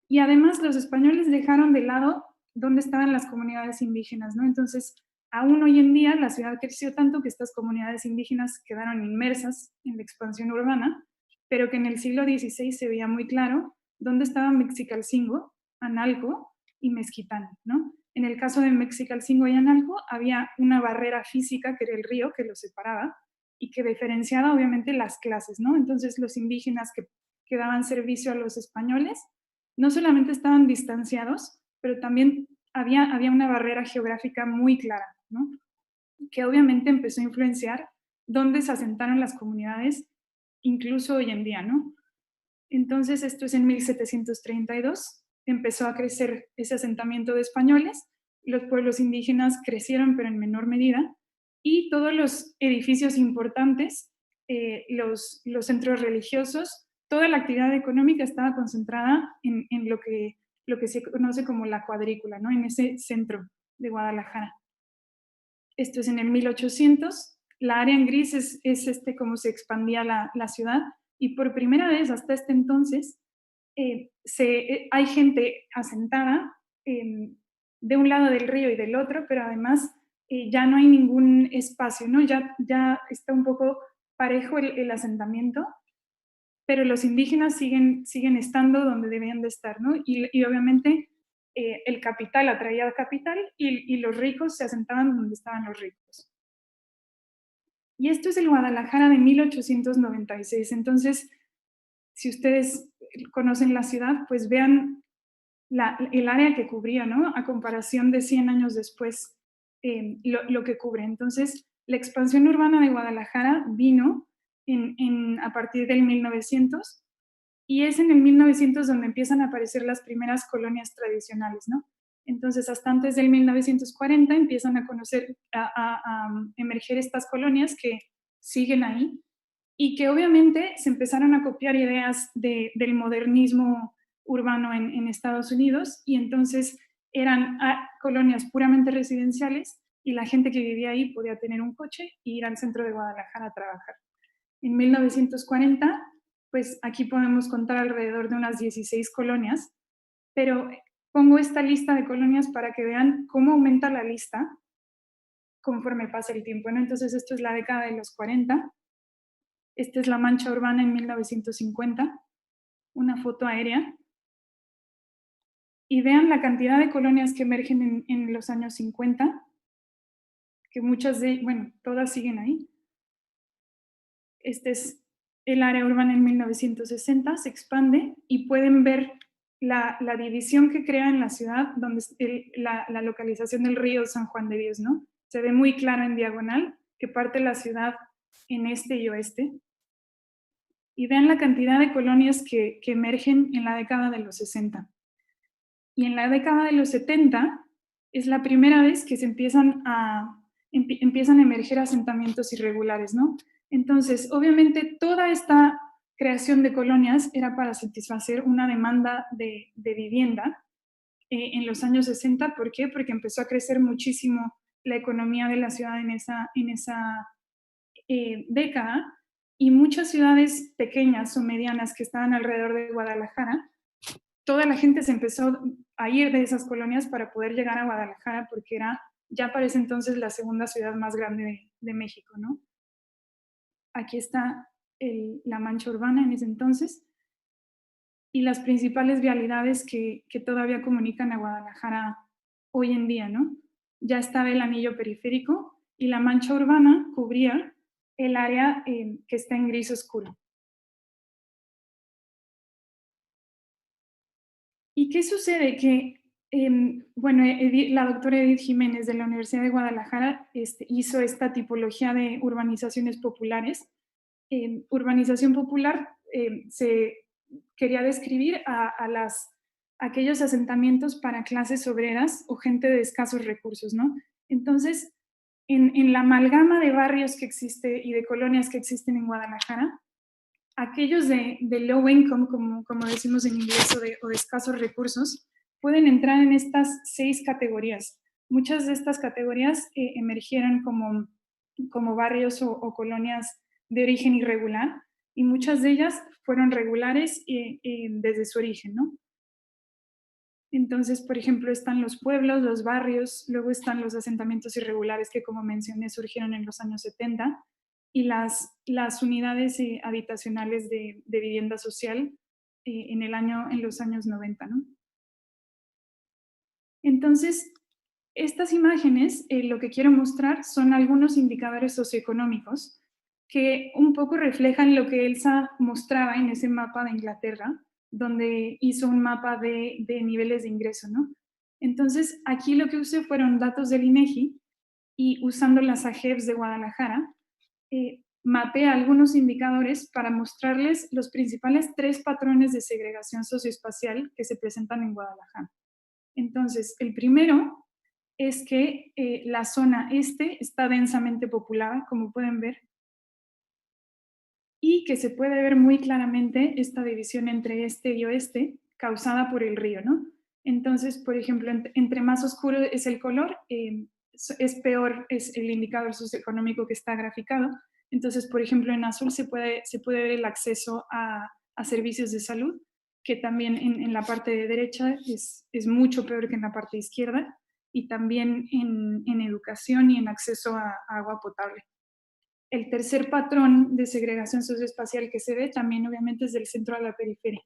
[SPEAKER 7] Y además los españoles dejaron de lado dónde estaban las comunidades indígenas, ¿no? Entonces, aún hoy en día la ciudad creció tanto que estas comunidades indígenas quedaron inmersas en la expansión urbana, pero que en el siglo XVI se veía muy claro dónde estaban Mexicalcingo, Analco y Mezquitán, ¿no? En el caso de Mexicalcingo y Analco había una barrera física que era el río que los separaba y que diferenciaba obviamente las clases, ¿no? Entonces los indígenas que daban servicio a los españoles no solamente estaban distanciados, pero también había una barrera geográfica muy clara, ¿no? Que obviamente empezó a influenciar dónde se asentaron las comunidades, incluso hoy en día, ¿no? Entonces, esto es en 1732, empezó a crecer ese asentamiento de españoles, los pueblos indígenas crecieron, pero en menor medida, y todos los edificios importantes, los centros religiosos, toda la actividad económica estaba concentrada en lo que se conoce como la cuadrícula, ¿no? En ese centro de Guadalajara. Esto es en el 1800, la área en gris es cómo se expandía la ciudad, y por primera vez hasta este entonces hay gente asentada de un lado del río y del otro, pero además ya no hay ningún espacio, ¿no? Ya está un poco parejo el asentamiento, pero los indígenas siguen estando donde debían de estar, ¿no? Y obviamente el capital atraía al capital y los ricos se asentaban donde estaban los ricos. Y esto es el Guadalajara de 1896. Entonces, si ustedes conocen la ciudad, pues vean el área que cubría, ¿no? A comparación de 100 años después, lo que cubre. Entonces, la expansión urbana de Guadalajara vino a partir del 1900, y es en el 1900 donde empiezan a aparecer las primeras colonias tradicionales, ¿no? Entonces, hasta antes del 1940 empiezan a emerger estas colonias que siguen ahí y que obviamente se empezaron a copiar ideas del modernismo urbano en Estados Unidos, y entonces eran colonias puramente residenciales y la gente que vivía ahí podía tener un coche e ir al centro de Guadalajara a trabajar. En 1940, pues aquí podemos contar alrededor de unas 16 colonias, pero pongo esta lista de colonias para que vean cómo aumenta la lista conforme pasa el tiempo, ¿no? Entonces esto es la década de los 40, Esta es la mancha urbana en 1950, una foto aérea. Y vean la cantidad de colonias que emergen en los años 50, que muchas de, bueno, todas siguen ahí. Este es el área urbana en 1960, se expande y pueden ver la división que crea en la ciudad, donde la localización del río San Juan de Dios, ¿no? Se ve muy claro en diagonal que parte la ciudad en este y oeste. Y vean la cantidad de colonias que emergen en la década de los 60. Y en la década de los 70 es la primera vez que se empiezan a emerger asentamientos irregulares, ¿no? Entonces, obviamente, toda esta creación de colonias era para satisfacer una demanda de vivienda en los años 60. ¿Por qué? Porque empezó a crecer muchísimo la economía de la ciudad en esa década, y muchas ciudades pequeñas o medianas que estaban alrededor de Guadalajara, toda la gente se empezó a ir de esas colonias para poder llegar a Guadalajara, porque era ya para ese entonces la segunda ciudad más grande de México, ¿no? Aquí está la mancha urbana en ese entonces y las principales vialidades que todavía comunican a Guadalajara hoy en día, ¿no? Ya estaba el anillo periférico y la mancha urbana cubría el área que está en gris oscuro. ¿Y qué sucede? Que, bueno, la doctora Edith Jiménez de la Universidad de Guadalajara hizo esta tipología de urbanizaciones populares. Urbanización popular se quería describir a aquellos asentamientos para clases obreras o gente de escasos recursos, ¿no? Entonces, en la amalgama de barrios que existe y de colonias que existen en Guadalajara, aquellos de low income, como decimos en inglés, o de escasos recursos, pueden entrar en estas 6 categorías. Muchas de estas categorías emergieron como barrios o colonias de origen irregular, y muchas de ellas fueron regulares desde su origen, ¿no? Entonces, por ejemplo, están los pueblos, los barrios, luego están los asentamientos irregulares que, como mencioné, surgieron en los años 70, y las unidades habitacionales de vivienda social en los años 90, ¿no? Entonces, estas imágenes, lo que quiero mostrar son algunos indicadores socioeconómicos que un poco reflejan lo que Elsa mostraba en ese mapa de Inglaterra, donde hizo un mapa de niveles de ingreso, ¿no? Entonces, aquí lo que usé fueron datos del INEGI, y usando las AGEVs de Guadalajara, mapeé algunos indicadores para mostrarles los principales 3 patrones de segregación socioespacial que se presentan en Guadalajara. Entonces, el primero es que la zona este está densamente poblada, como pueden ver, y que se puede ver muy claramente esta división entre este y oeste causada por el río, ¿no? Entonces, por ejemplo, entre más oscuro es el color, es peor es el indicador socioeconómico que está graficado. Entonces, por ejemplo, en azul se puede ver el acceso a servicios de salud, que también en la parte de derecha es mucho peor que en la parte izquierda, y también en educación y en acceso a agua potable. El tercer patrón de segregación socioespacial que se ve también obviamente es del centro a la periferia.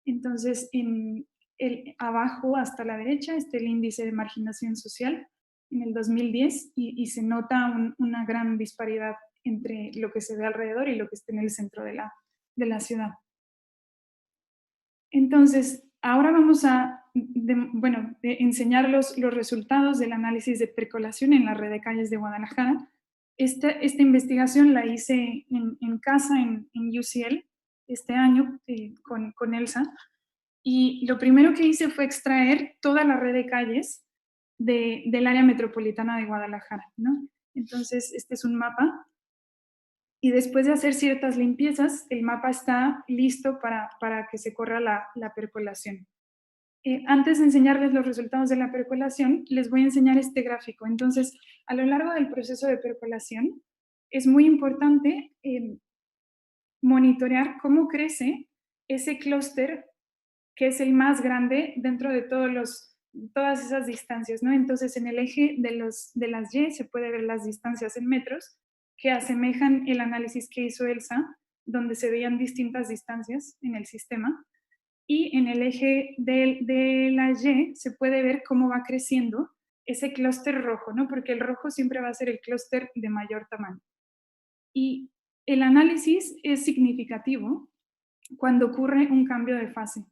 [SPEAKER 7] Entonces, abajo hasta la derecha está el índice de marginación social en el 2010, y se nota una gran disparidad entre lo que se ve alrededor y lo que está en el centro de la ciudad. Entonces, ahora vamos a enseñar los resultados del análisis de percolación en la red de calles de Guadalajara. Esta investigación la hice en casa en UCL este año con Elsa, y lo primero que hice fue extraer toda la red de calles del área metropolitana de Guadalajara, ¿no? Entonces, este es un mapa, y después de hacer ciertas limpiezas, el mapa está listo para que se corra la percolación. Antes de enseñarles los resultados de la percolación, les voy a enseñar este gráfico. Entonces, a lo largo del proceso de percolación, es muy importante monitorear cómo crece ese clúster, que es el más grande dentro de todas esas distancias, ¿no? Entonces, en el eje de las Y se puede ver las distancias en metros, que asemejan el análisis que hizo Elsa donde se veían distintas distancias en el sistema. Y en el eje de la Y se puede ver cómo va creciendo ese clúster rojo, ¿no? Porque el rojo siempre va a ser el clúster de mayor tamaño. Y el análisis es significativo cuando ocurre un cambio de fase.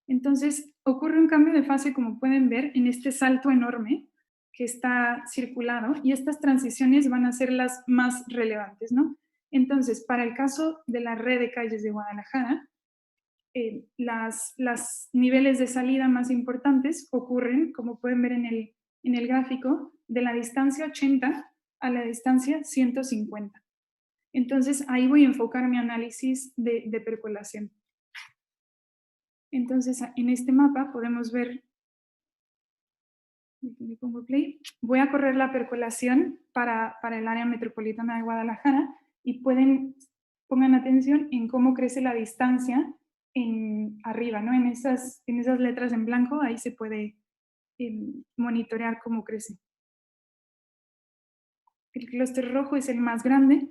[SPEAKER 7] Entonces, ocurre un cambio de fase, como pueden ver, en este salto enorme que está circulado, y estas transiciones van a ser las más relevantes, ¿no? Entonces, para el caso de la red de calles de Guadalajara, las niveles de salida más importantes ocurren, como pueden ver en el gráfico, de la distancia 80 a la distancia 150. Entonces, ahí voy a enfocar mi análisis de percolación. Entonces, en este mapa podemos ver, le pongo play, voy a correr la percolación para el área metropolitana de Guadalajara y pongan atención en cómo crece la distancia arriba, ¿no? En esas letras en blanco, ahí se puede monitorear cómo crece. El clúster rojo es el más grande.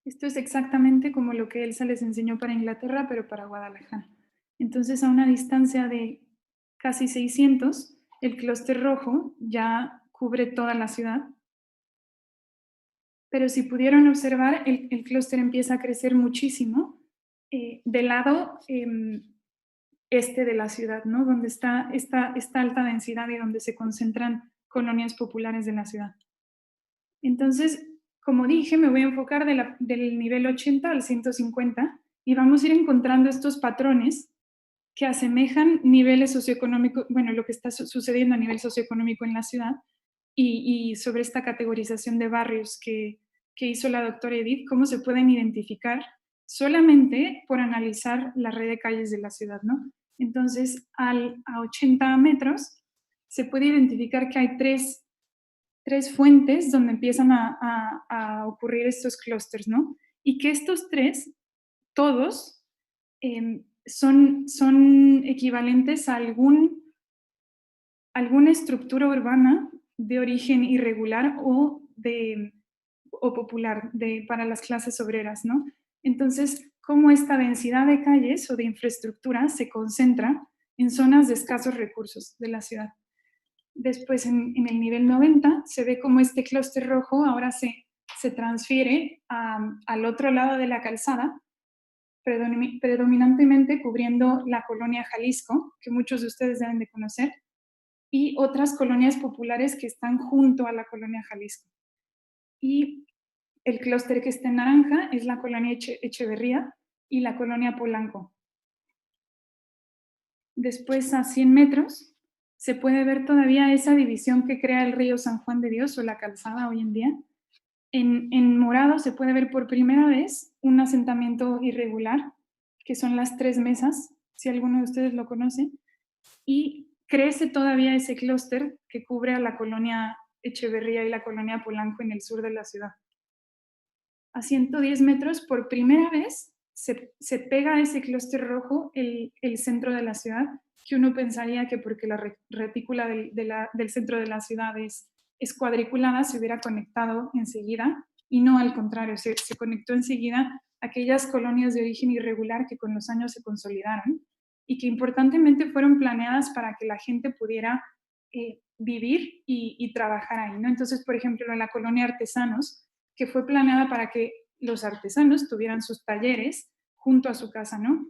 [SPEAKER 7] Esto es exactamente como lo que Elsa les enseñó para Inglaterra, pero para Guadalajara. Entonces, a una distancia de casi 600, el clúster rojo ya cubre toda la ciudad. Pero si pudieron observar, el clúster empieza a crecer muchísimo del lado este de la ciudad, ¿no? Donde está esta alta densidad y donde se concentran colonias populares de la ciudad. Entonces, como dije, me voy a enfocar del nivel 80 al 150 y vamos a ir encontrando estos patrones que asemejan niveles socioeconómicos, bueno, lo que está sucediendo a nivel socioeconómico en la ciudad y sobre esta categorización de barrios que hizo la doctora Edith, cómo se pueden identificar solamente por analizar la red de calles de la ciudad, ¿no? Entonces, a 80 metros se puede identificar que hay tres fuentes donde empiezan a ocurrir estos clústeres, ¿no? Y que estos tres, todos, son equivalentes a alguna estructura urbana de origen irregular o popular para las clases obreras, ¿no? Entonces, cómo esta densidad de calles o de infraestructura se concentra en zonas de escasos recursos de la ciudad. Después, en el nivel 90, se ve cómo este clúster rojo ahora se transfiere al otro lado de la calzada, predominantemente cubriendo la colonia Jalisco, que muchos de ustedes deben de conocer, y otras colonias populares que están junto a la colonia Jalisco. Y el clúster que está en naranja es la colonia Echeverría y la colonia Polanco. Después, a 100 metros, se puede ver todavía esa división que crea el río San Juan de Dios o la calzada hoy en día. En morado se puede ver por primera vez un asentamiento irregular, que son las Tres Mesas, si alguno de ustedes lo conoce, y crece todavía ese clúster que cubre a la colonia Echeverría y la colonia Polanco en el sur de la ciudad. A 110 metros, por primera vez, se pega a ese clúster rojo el centro de la ciudad, que uno pensaría que porque la retícula del centro de la ciudad es cuadriculada, se hubiera conectado enseguida, y no al contrario, se conectó enseguida a aquellas colonias de origen irregular que con los años se consolidaron y que importantemente fueron planeadas para que la gente pudiera vivir y trabajar ahí, ¿no? Entonces, por ejemplo, en la colonia Artesanos, que fue planeada para que los artesanos tuvieran sus talleres junto a su casa, ¿no?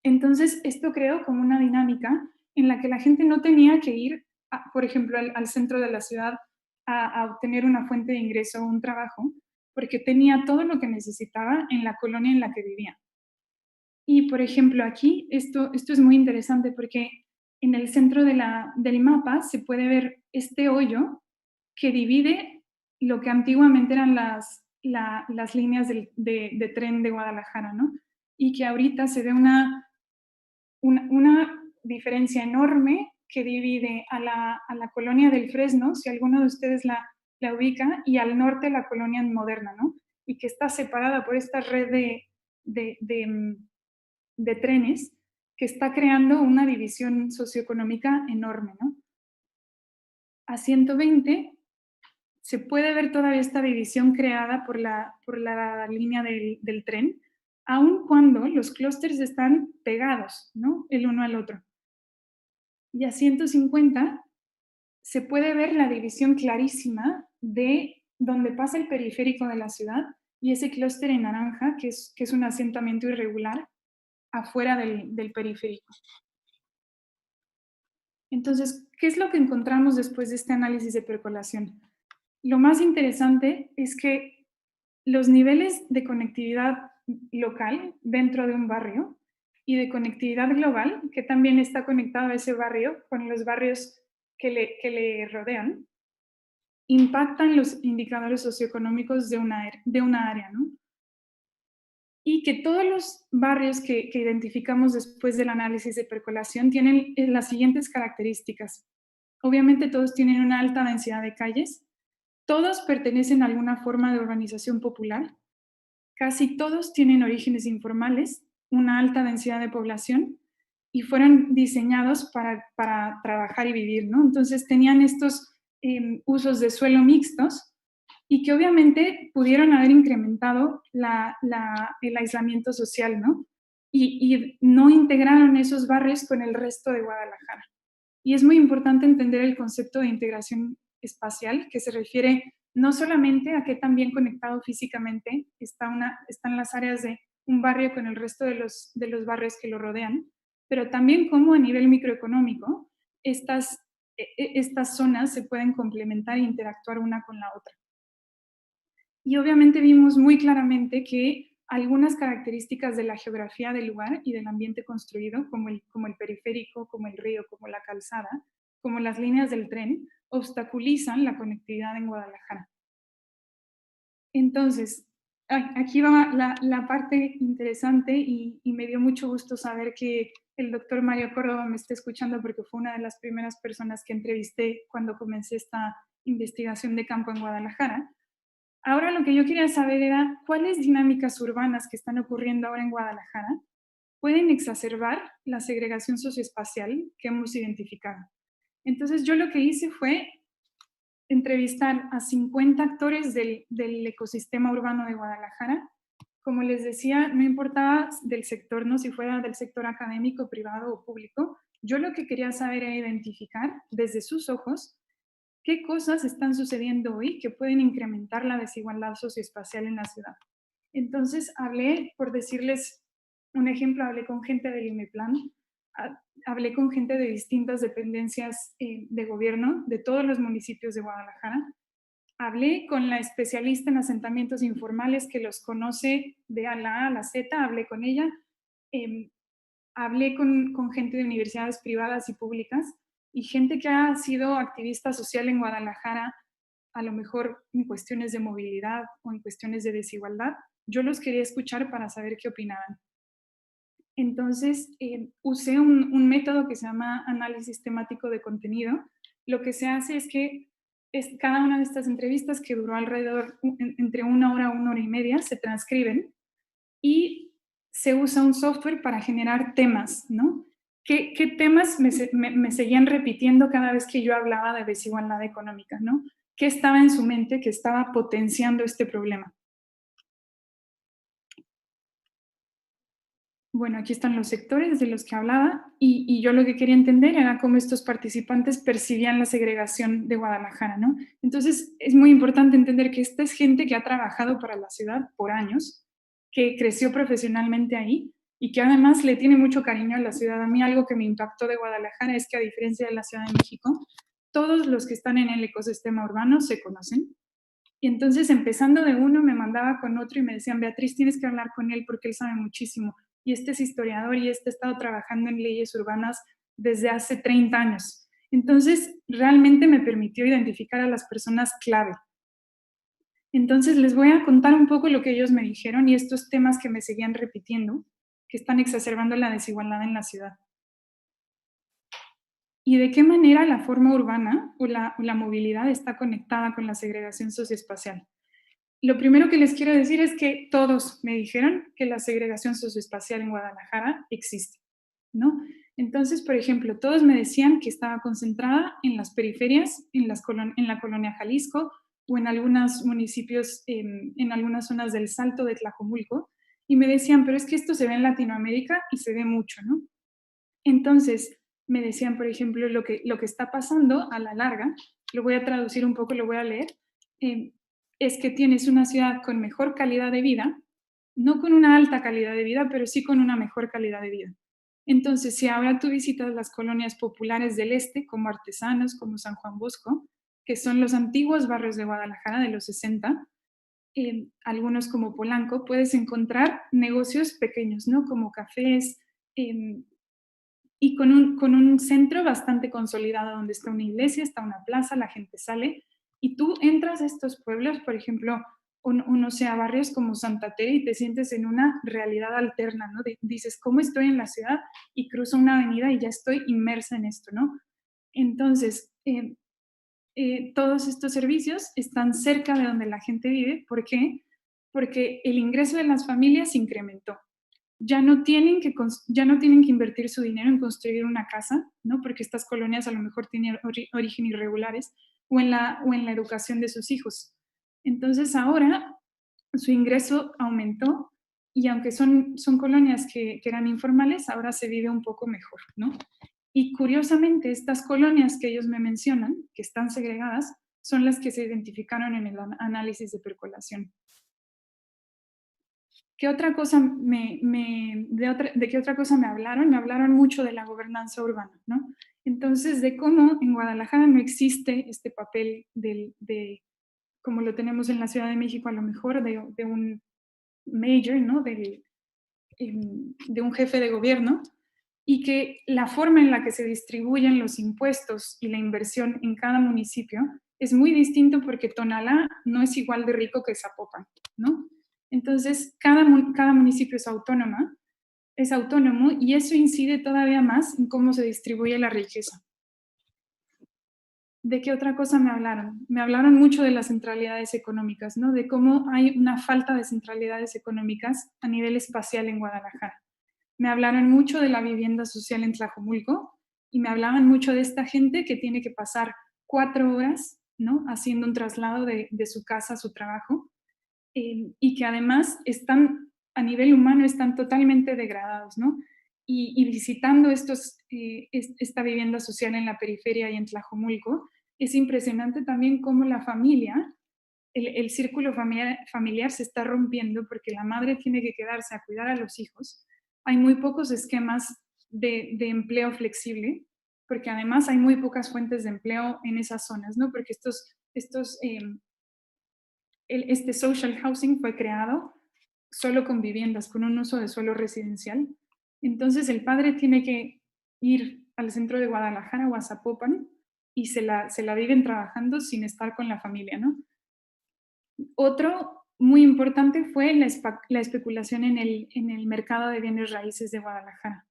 [SPEAKER 7] Entonces, esto creó como una dinámica en la que la gente no tenía que ir, por ejemplo, al centro de la ciudad a obtener una fuente de ingreso o un trabajo, porque tenía todo lo que necesitaba en la colonia en la que vivía. Y, por ejemplo, aquí, esto es muy interesante porque en el centro del mapa se puede ver este hoyo que divide lo que antiguamente eran las líneas de tren de Guadalajara, ¿no? Y que ahorita se ve una diferencia enorme que divide a la colonia del Fresno, si alguno de ustedes la ubica, y al norte la colonia Moderna, ¿no? y que está separada por esta red de trenes, que está creando una división socioeconómica enorme, ¿no? A 120 se puede ver todavía esta división creada por la línea del tren, aun cuando los clústeres están pegados, ¿no?, el uno al otro. Y a 150 se puede ver la división clarísima de donde pasa el periférico de la ciudad y ese clúster en naranja, que es un asentamiento irregular afuera del periférico. Entonces, ¿qué es lo que encontramos después de este análisis de percolación? Lo más interesante es que los niveles de conectividad local dentro de un barrio y de conectividad global, que también está conectado a ese barrio con los barrios que le rodean, impactan los indicadores socioeconómicos de una área, ¿no? Y que todos los barrios que identificamos después del análisis de percolación tienen las siguientes características. Obviamente todos tienen una alta densidad de calles, todos pertenecen a alguna forma de urbanización popular, casi todos tienen orígenes informales, una alta densidad de población y fueron diseñados para trabajar y vivir, ¿no? Entonces tenían estos usos de suelo mixtos y que obviamente pudieron haber incrementado el aislamiento social, ¿no? Y no integraron esos barrios con el resto de Guadalajara. Y es muy importante entender el concepto de integración espacial, que se refiere no solamente a qué tan bien conectado físicamente están las áreas de un barrio con el resto de los barrios que lo rodean, pero también cómo a nivel microeconómico estas zonas se pueden complementar e interactuar una con la otra. Y obviamente vimos muy claramente que algunas características de la geografía del lugar y del ambiente construido, como el periférico, como el río, como la calzada, como las líneas del tren, obstaculizan la conectividad en Guadalajara. Entonces, aquí va la parte interesante y me dio mucho gusto saber que el doctor Mario Córdoba me está escuchando porque fue una de las primeras personas que entrevisté cuando comencé esta investigación de campo en Guadalajara. Ahora lo que yo quería saber era cuáles dinámicas urbanas que están ocurriendo ahora en Guadalajara pueden exacerbar la segregación socioespacial que hemos identificado. Entonces yo lo que hice fue entrevistar a 50 actores del ecosistema urbano de Guadalajara. Como les decía, no importaba del sector, ¿no?, si fuera del sector académico, privado o público, yo lo que quería saber era identificar desde sus ojos qué cosas están sucediendo hoy que pueden incrementar la desigualdad socioespacial en la ciudad. Entonces hablé, por decirles un ejemplo, hablé con gente del IMEPLAN, hablé con gente de distintas dependencias de gobierno de todos los municipios de Guadalajara, hablé con la especialista en asentamientos informales que los conoce de la A a la Z, hablé con ella, hablé con gente de universidades privadas y públicas y gente que ha sido activista social en Guadalajara, a lo mejor en cuestiones de movilidad o en cuestiones de desigualdad. Yo los quería escuchar para saber qué opinaban. Entonces, usé un método que se llama análisis temático de contenido. Lo que se hace es que cada una de estas entrevistas, que duró alrededor entre 1 hora a 1 hora y media, se transcriben y se usa un software para generar temas, ¿no? ¿Qué temas me seguían repitiendo cada vez que yo hablaba de desigualdad económica, ¿no? ¿Qué estaba en su mente que estaba potenciando este problema? Bueno, aquí están los sectores de los que hablaba y yo lo que quería entender era cómo estos participantes percibían la segregación de Guadalajara, ¿no? Entonces, es muy importante entender que esta es gente que ha trabajado para la ciudad por años, que creció profesionalmente ahí y que además le tiene mucho cariño a la ciudad. A mí algo que me impactó de Guadalajara es que, a diferencia de la Ciudad de México, todos los que están en el ecosistema urbano se conocen. Y entonces, empezando de uno, me mandaba con otro y me decían: Beatriz, tienes que hablar con él porque él sabe muchísimo. Y este es historiador y este ha estado trabajando en leyes urbanas desde hace 30 años. Entonces, realmente me permitió identificar a las personas clave. Entonces, les voy a contar un poco lo que ellos me dijeron y estos temas que me seguían repitiendo, que están exacerbando la desigualdad en la ciudad. Y de qué manera la forma urbana o la movilidad está conectada con la segregación socioespacial. lo primero que les quiero decir es que todos me dijeron que la segregación socioespacial en Guadalajara existe, ¿no? Entonces, por ejemplo, todos me decían que estaba concentrada en las periferias, en la colonia Jalisco o en algunos municipios, en algunas zonas del Salto de Tlajomulco, y me decían, pero es que esto se ve en Latinoamérica y se ve mucho, ¿no? Entonces, me decían, por ejemplo, lo que está pasando a la larga, lo voy a traducir un poco, lo voy a leer, es que tienes una ciudad con mejor calidad de vida, no con una alta calidad de vida, pero sí con una mejor calidad de vida. Entonces, si ahora tú visitas las colonias populares del este, como Artesanos, como San Juan Bosco, que son los antiguos barrios de Guadalajara de los 60, algunos como Polanco, puedes encontrar negocios pequeños, ¿no? Como cafés, y con un centro bastante consolidado donde está una iglesia, está una plaza, la gente sale, y tú entras a estos pueblos, por ejemplo, uno sea barrios como Santa Tere y te sientes en una realidad alterna, ¿no? Dices, ¿cómo estoy en la ciudad? Y cruzo una avenida y ya estoy inmersa en esto, ¿no? Entonces, todos estos servicios están cerca de donde la gente vive. ¿Por qué? Porque el ingreso de las familias incrementó. Ya no tienen que invertir su dinero en construir una casa, ¿no? Porque estas colonias a lo mejor tienen origen irregulares, o en la educación de sus hijos. Entonces ahora su ingreso aumentó, y aunque son colonias que eran informales, ahora se vive un poco mejor, ¿no? Y curiosamente, estas colonias que ellos me mencionan, que están segregadas, son las que se identificaron en el análisis de percolación. ¿Qué otra cosa ¿de qué otra cosa me hablaron? Me hablaron mucho de la gobernanza urbana, ¿no? Entonces, de cómo en Guadalajara no existe este papel como lo tenemos en la Ciudad de México, a lo mejor, de un mayor, ¿no? De un jefe de gobierno, y que la forma en la que se distribuyen los impuestos y la inversión en cada municipio es muy distinto, porque Tonalá no es igual de rico que Zapopan, ¿no? Entonces, cada municipio es autónomo, y eso incide todavía más en cómo se distribuye la riqueza. ¿De qué otra cosa me hablaron? Me hablaron mucho de las centralidades económicas, ¿no? De cómo hay una falta de centralidades económicas a nivel espacial en Guadalajara. Me hablaron mucho de la vivienda social en Tlajomulco, y me hablaban mucho de esta gente que tiene que pasar 4 horas, ¿no? Haciendo un traslado de su casa a su trabajo, y que además a nivel humano están totalmente degradados, ¿no? Y visitando esta vivienda social en la periferia y en Tlajomulco, es impresionante también cómo la familia, el círculo familiar se está rompiendo, porque la madre tiene que quedarse a cuidar a los hijos. Hay muy pocos esquemas de empleo flexible, porque además hay muy pocas fuentes de empleo en esas zonas, ¿no? Porque este social housing fue creado solo con viviendas, con un uso de suelo residencial. Entonces el padre tiene que ir al centro de Guadalajara o a Zapopan, y se la viven trabajando sin estar con la familia, ¿no? Otro muy importante fue la especulación en el mercado de bienes raíces de Guadalajara.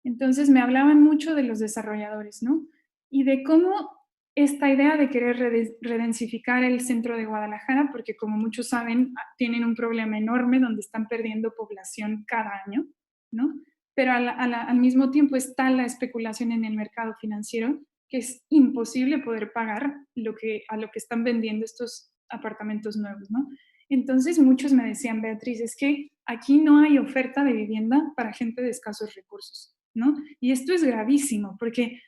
[SPEAKER 7] Entonces me hablaban mucho de los desarrolladores, ¿no? Y de cómo esta idea de querer redensificar el centro de Guadalajara, porque como muchos saben, tienen un problema enorme donde están perdiendo población cada año, ¿no? Pero al mismo tiempo está la especulación en el mercado financiero, que es imposible poder pagar a lo que están vendiendo estos apartamentos nuevos, ¿no? Entonces muchos me decían, Beatriz, es que aquí no hay oferta de vivienda para gente de escasos recursos, ¿no? Y esto es gravísimo, porque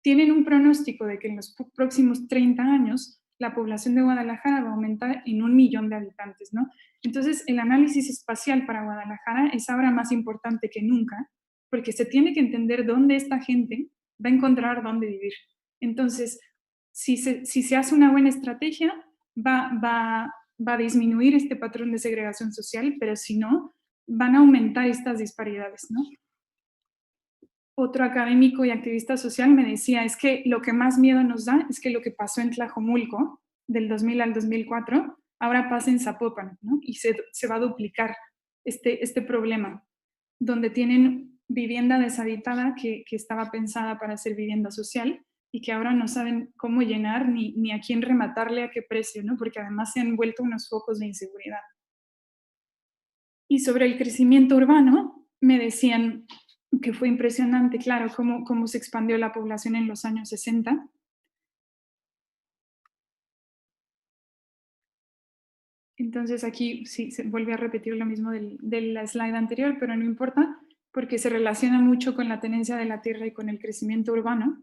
[SPEAKER 7] tienen un pronóstico de que en los próximos 30 años la población de Guadalajara va a aumentar en 1 millón de habitantes, ¿no? Entonces, el análisis espacial para Guadalajara es ahora más importante que nunca, porque se tiene que entender dónde esta gente va a encontrar dónde vivir. Entonces, si se hace una buena estrategia, va a disminuir este patrón de segregación social, pero si no, van a aumentar estas disparidades, ¿no? Otro académico y activista social me decía, es que lo que más miedo nos da es que lo que pasó en Tlajomulco del 2000 al 2004 ahora pasa en Zapopan, ¿no? Y se va a duplicar este problema, donde tienen vivienda deshabitada que estaba pensada para ser vivienda social, y que ahora no saben cómo llenar ni a quién rematarle a qué precio, ¿no? Porque además se han vuelto unos focos de inseguridad. Y sobre el crecimiento urbano, me decían que fue impresionante, claro, cómo se expandió la población en los años 60. Entonces aquí sí se vuelve a repetir lo mismo de la slide anterior, pero no importa, porque se relaciona mucho con la tenencia de la tierra y con el crecimiento urbano.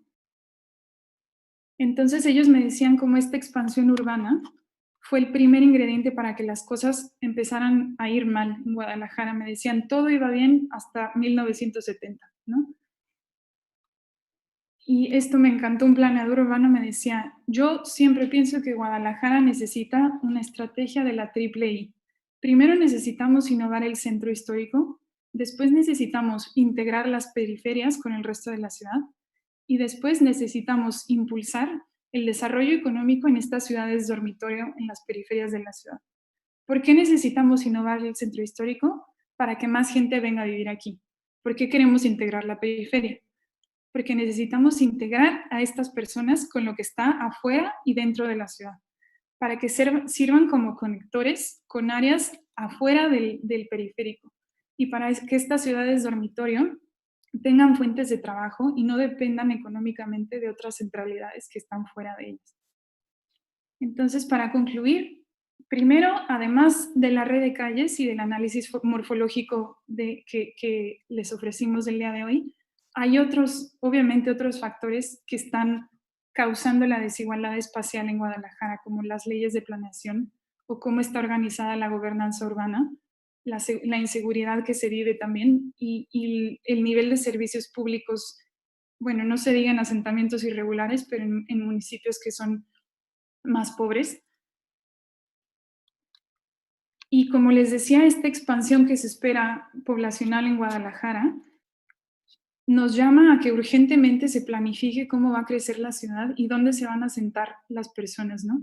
[SPEAKER 7] Entonces ellos me decían cómo esta expansión urbana fue el primer ingrediente para que las cosas empezaran a ir mal en Guadalajara. Me decían, todo iba bien hasta 1970, ¿no? Y esto me encantó, un planeador urbano me decía, yo siempre pienso que Guadalajara necesita una estrategia de la triple I. Primero necesitamos innovar el centro histórico, después necesitamos integrar las periferias con el resto de la ciudad y después necesitamos impulsar el desarrollo económico en estas ciudades dormitorio en las periferias de la ciudad. ¿Por qué necesitamos innovar el centro histórico? Para que más gente venga a vivir aquí. ¿Por qué queremos integrar la periferia? Porque necesitamos integrar a estas personas con lo que está afuera y dentro de la ciudad, para que sirvan como conectores con áreas afuera del periférico y para que estas ciudades dormitorio tengan fuentes de trabajo y no dependan económicamente de otras centralidades que están fuera de ellas. Entonces, para concluir, primero, además de la red de calles y del análisis morfológico que les ofrecimos el día de hoy, hay obviamente otros factores que están causando la desigualdad espacial en Guadalajara, como las leyes de planeación o cómo está organizada la gobernanza urbana, la inseguridad que se vive también y el nivel de servicios públicos, bueno, no se digan asentamientos irregulares, pero en municipios que son más pobres. Y como les decía, esta expansión que se espera poblacional en Guadalajara nos llama a que urgentemente se planifique cómo va a crecer la ciudad y dónde se van a sentar las personas, ¿no?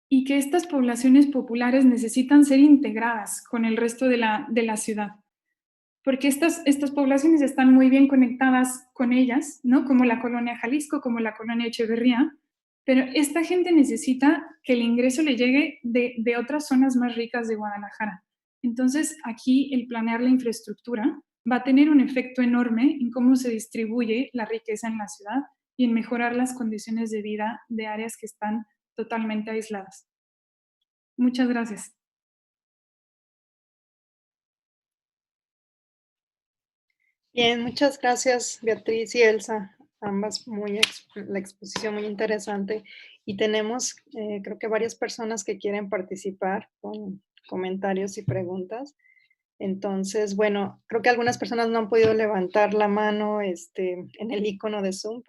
[SPEAKER 7] Y que estas poblaciones populares necesitan ser integradas con el resto de la ciudad, porque estas poblaciones están muy bien conectadas con ellas, ¿no? Como la colonia Jalisco, como la colonia Echeverría, pero esta gente necesita que el ingreso le llegue de otras zonas más ricas de Guadalajara. Entonces, aquí el planear la infraestructura va a tener un efecto enorme en cómo se distribuye la riqueza en la ciudad y en mejorar las condiciones de vida de áreas que están totalmente aisladas. Muchas gracias.
[SPEAKER 1] Bien, muchas gracias Beatriz y Elsa, ambas la exposición muy interesante y tenemos creo que varias personas que quieren participar con comentarios y preguntas. Entonces, bueno, creo que algunas personas no han podido levantar la mano en el icono de Zoom.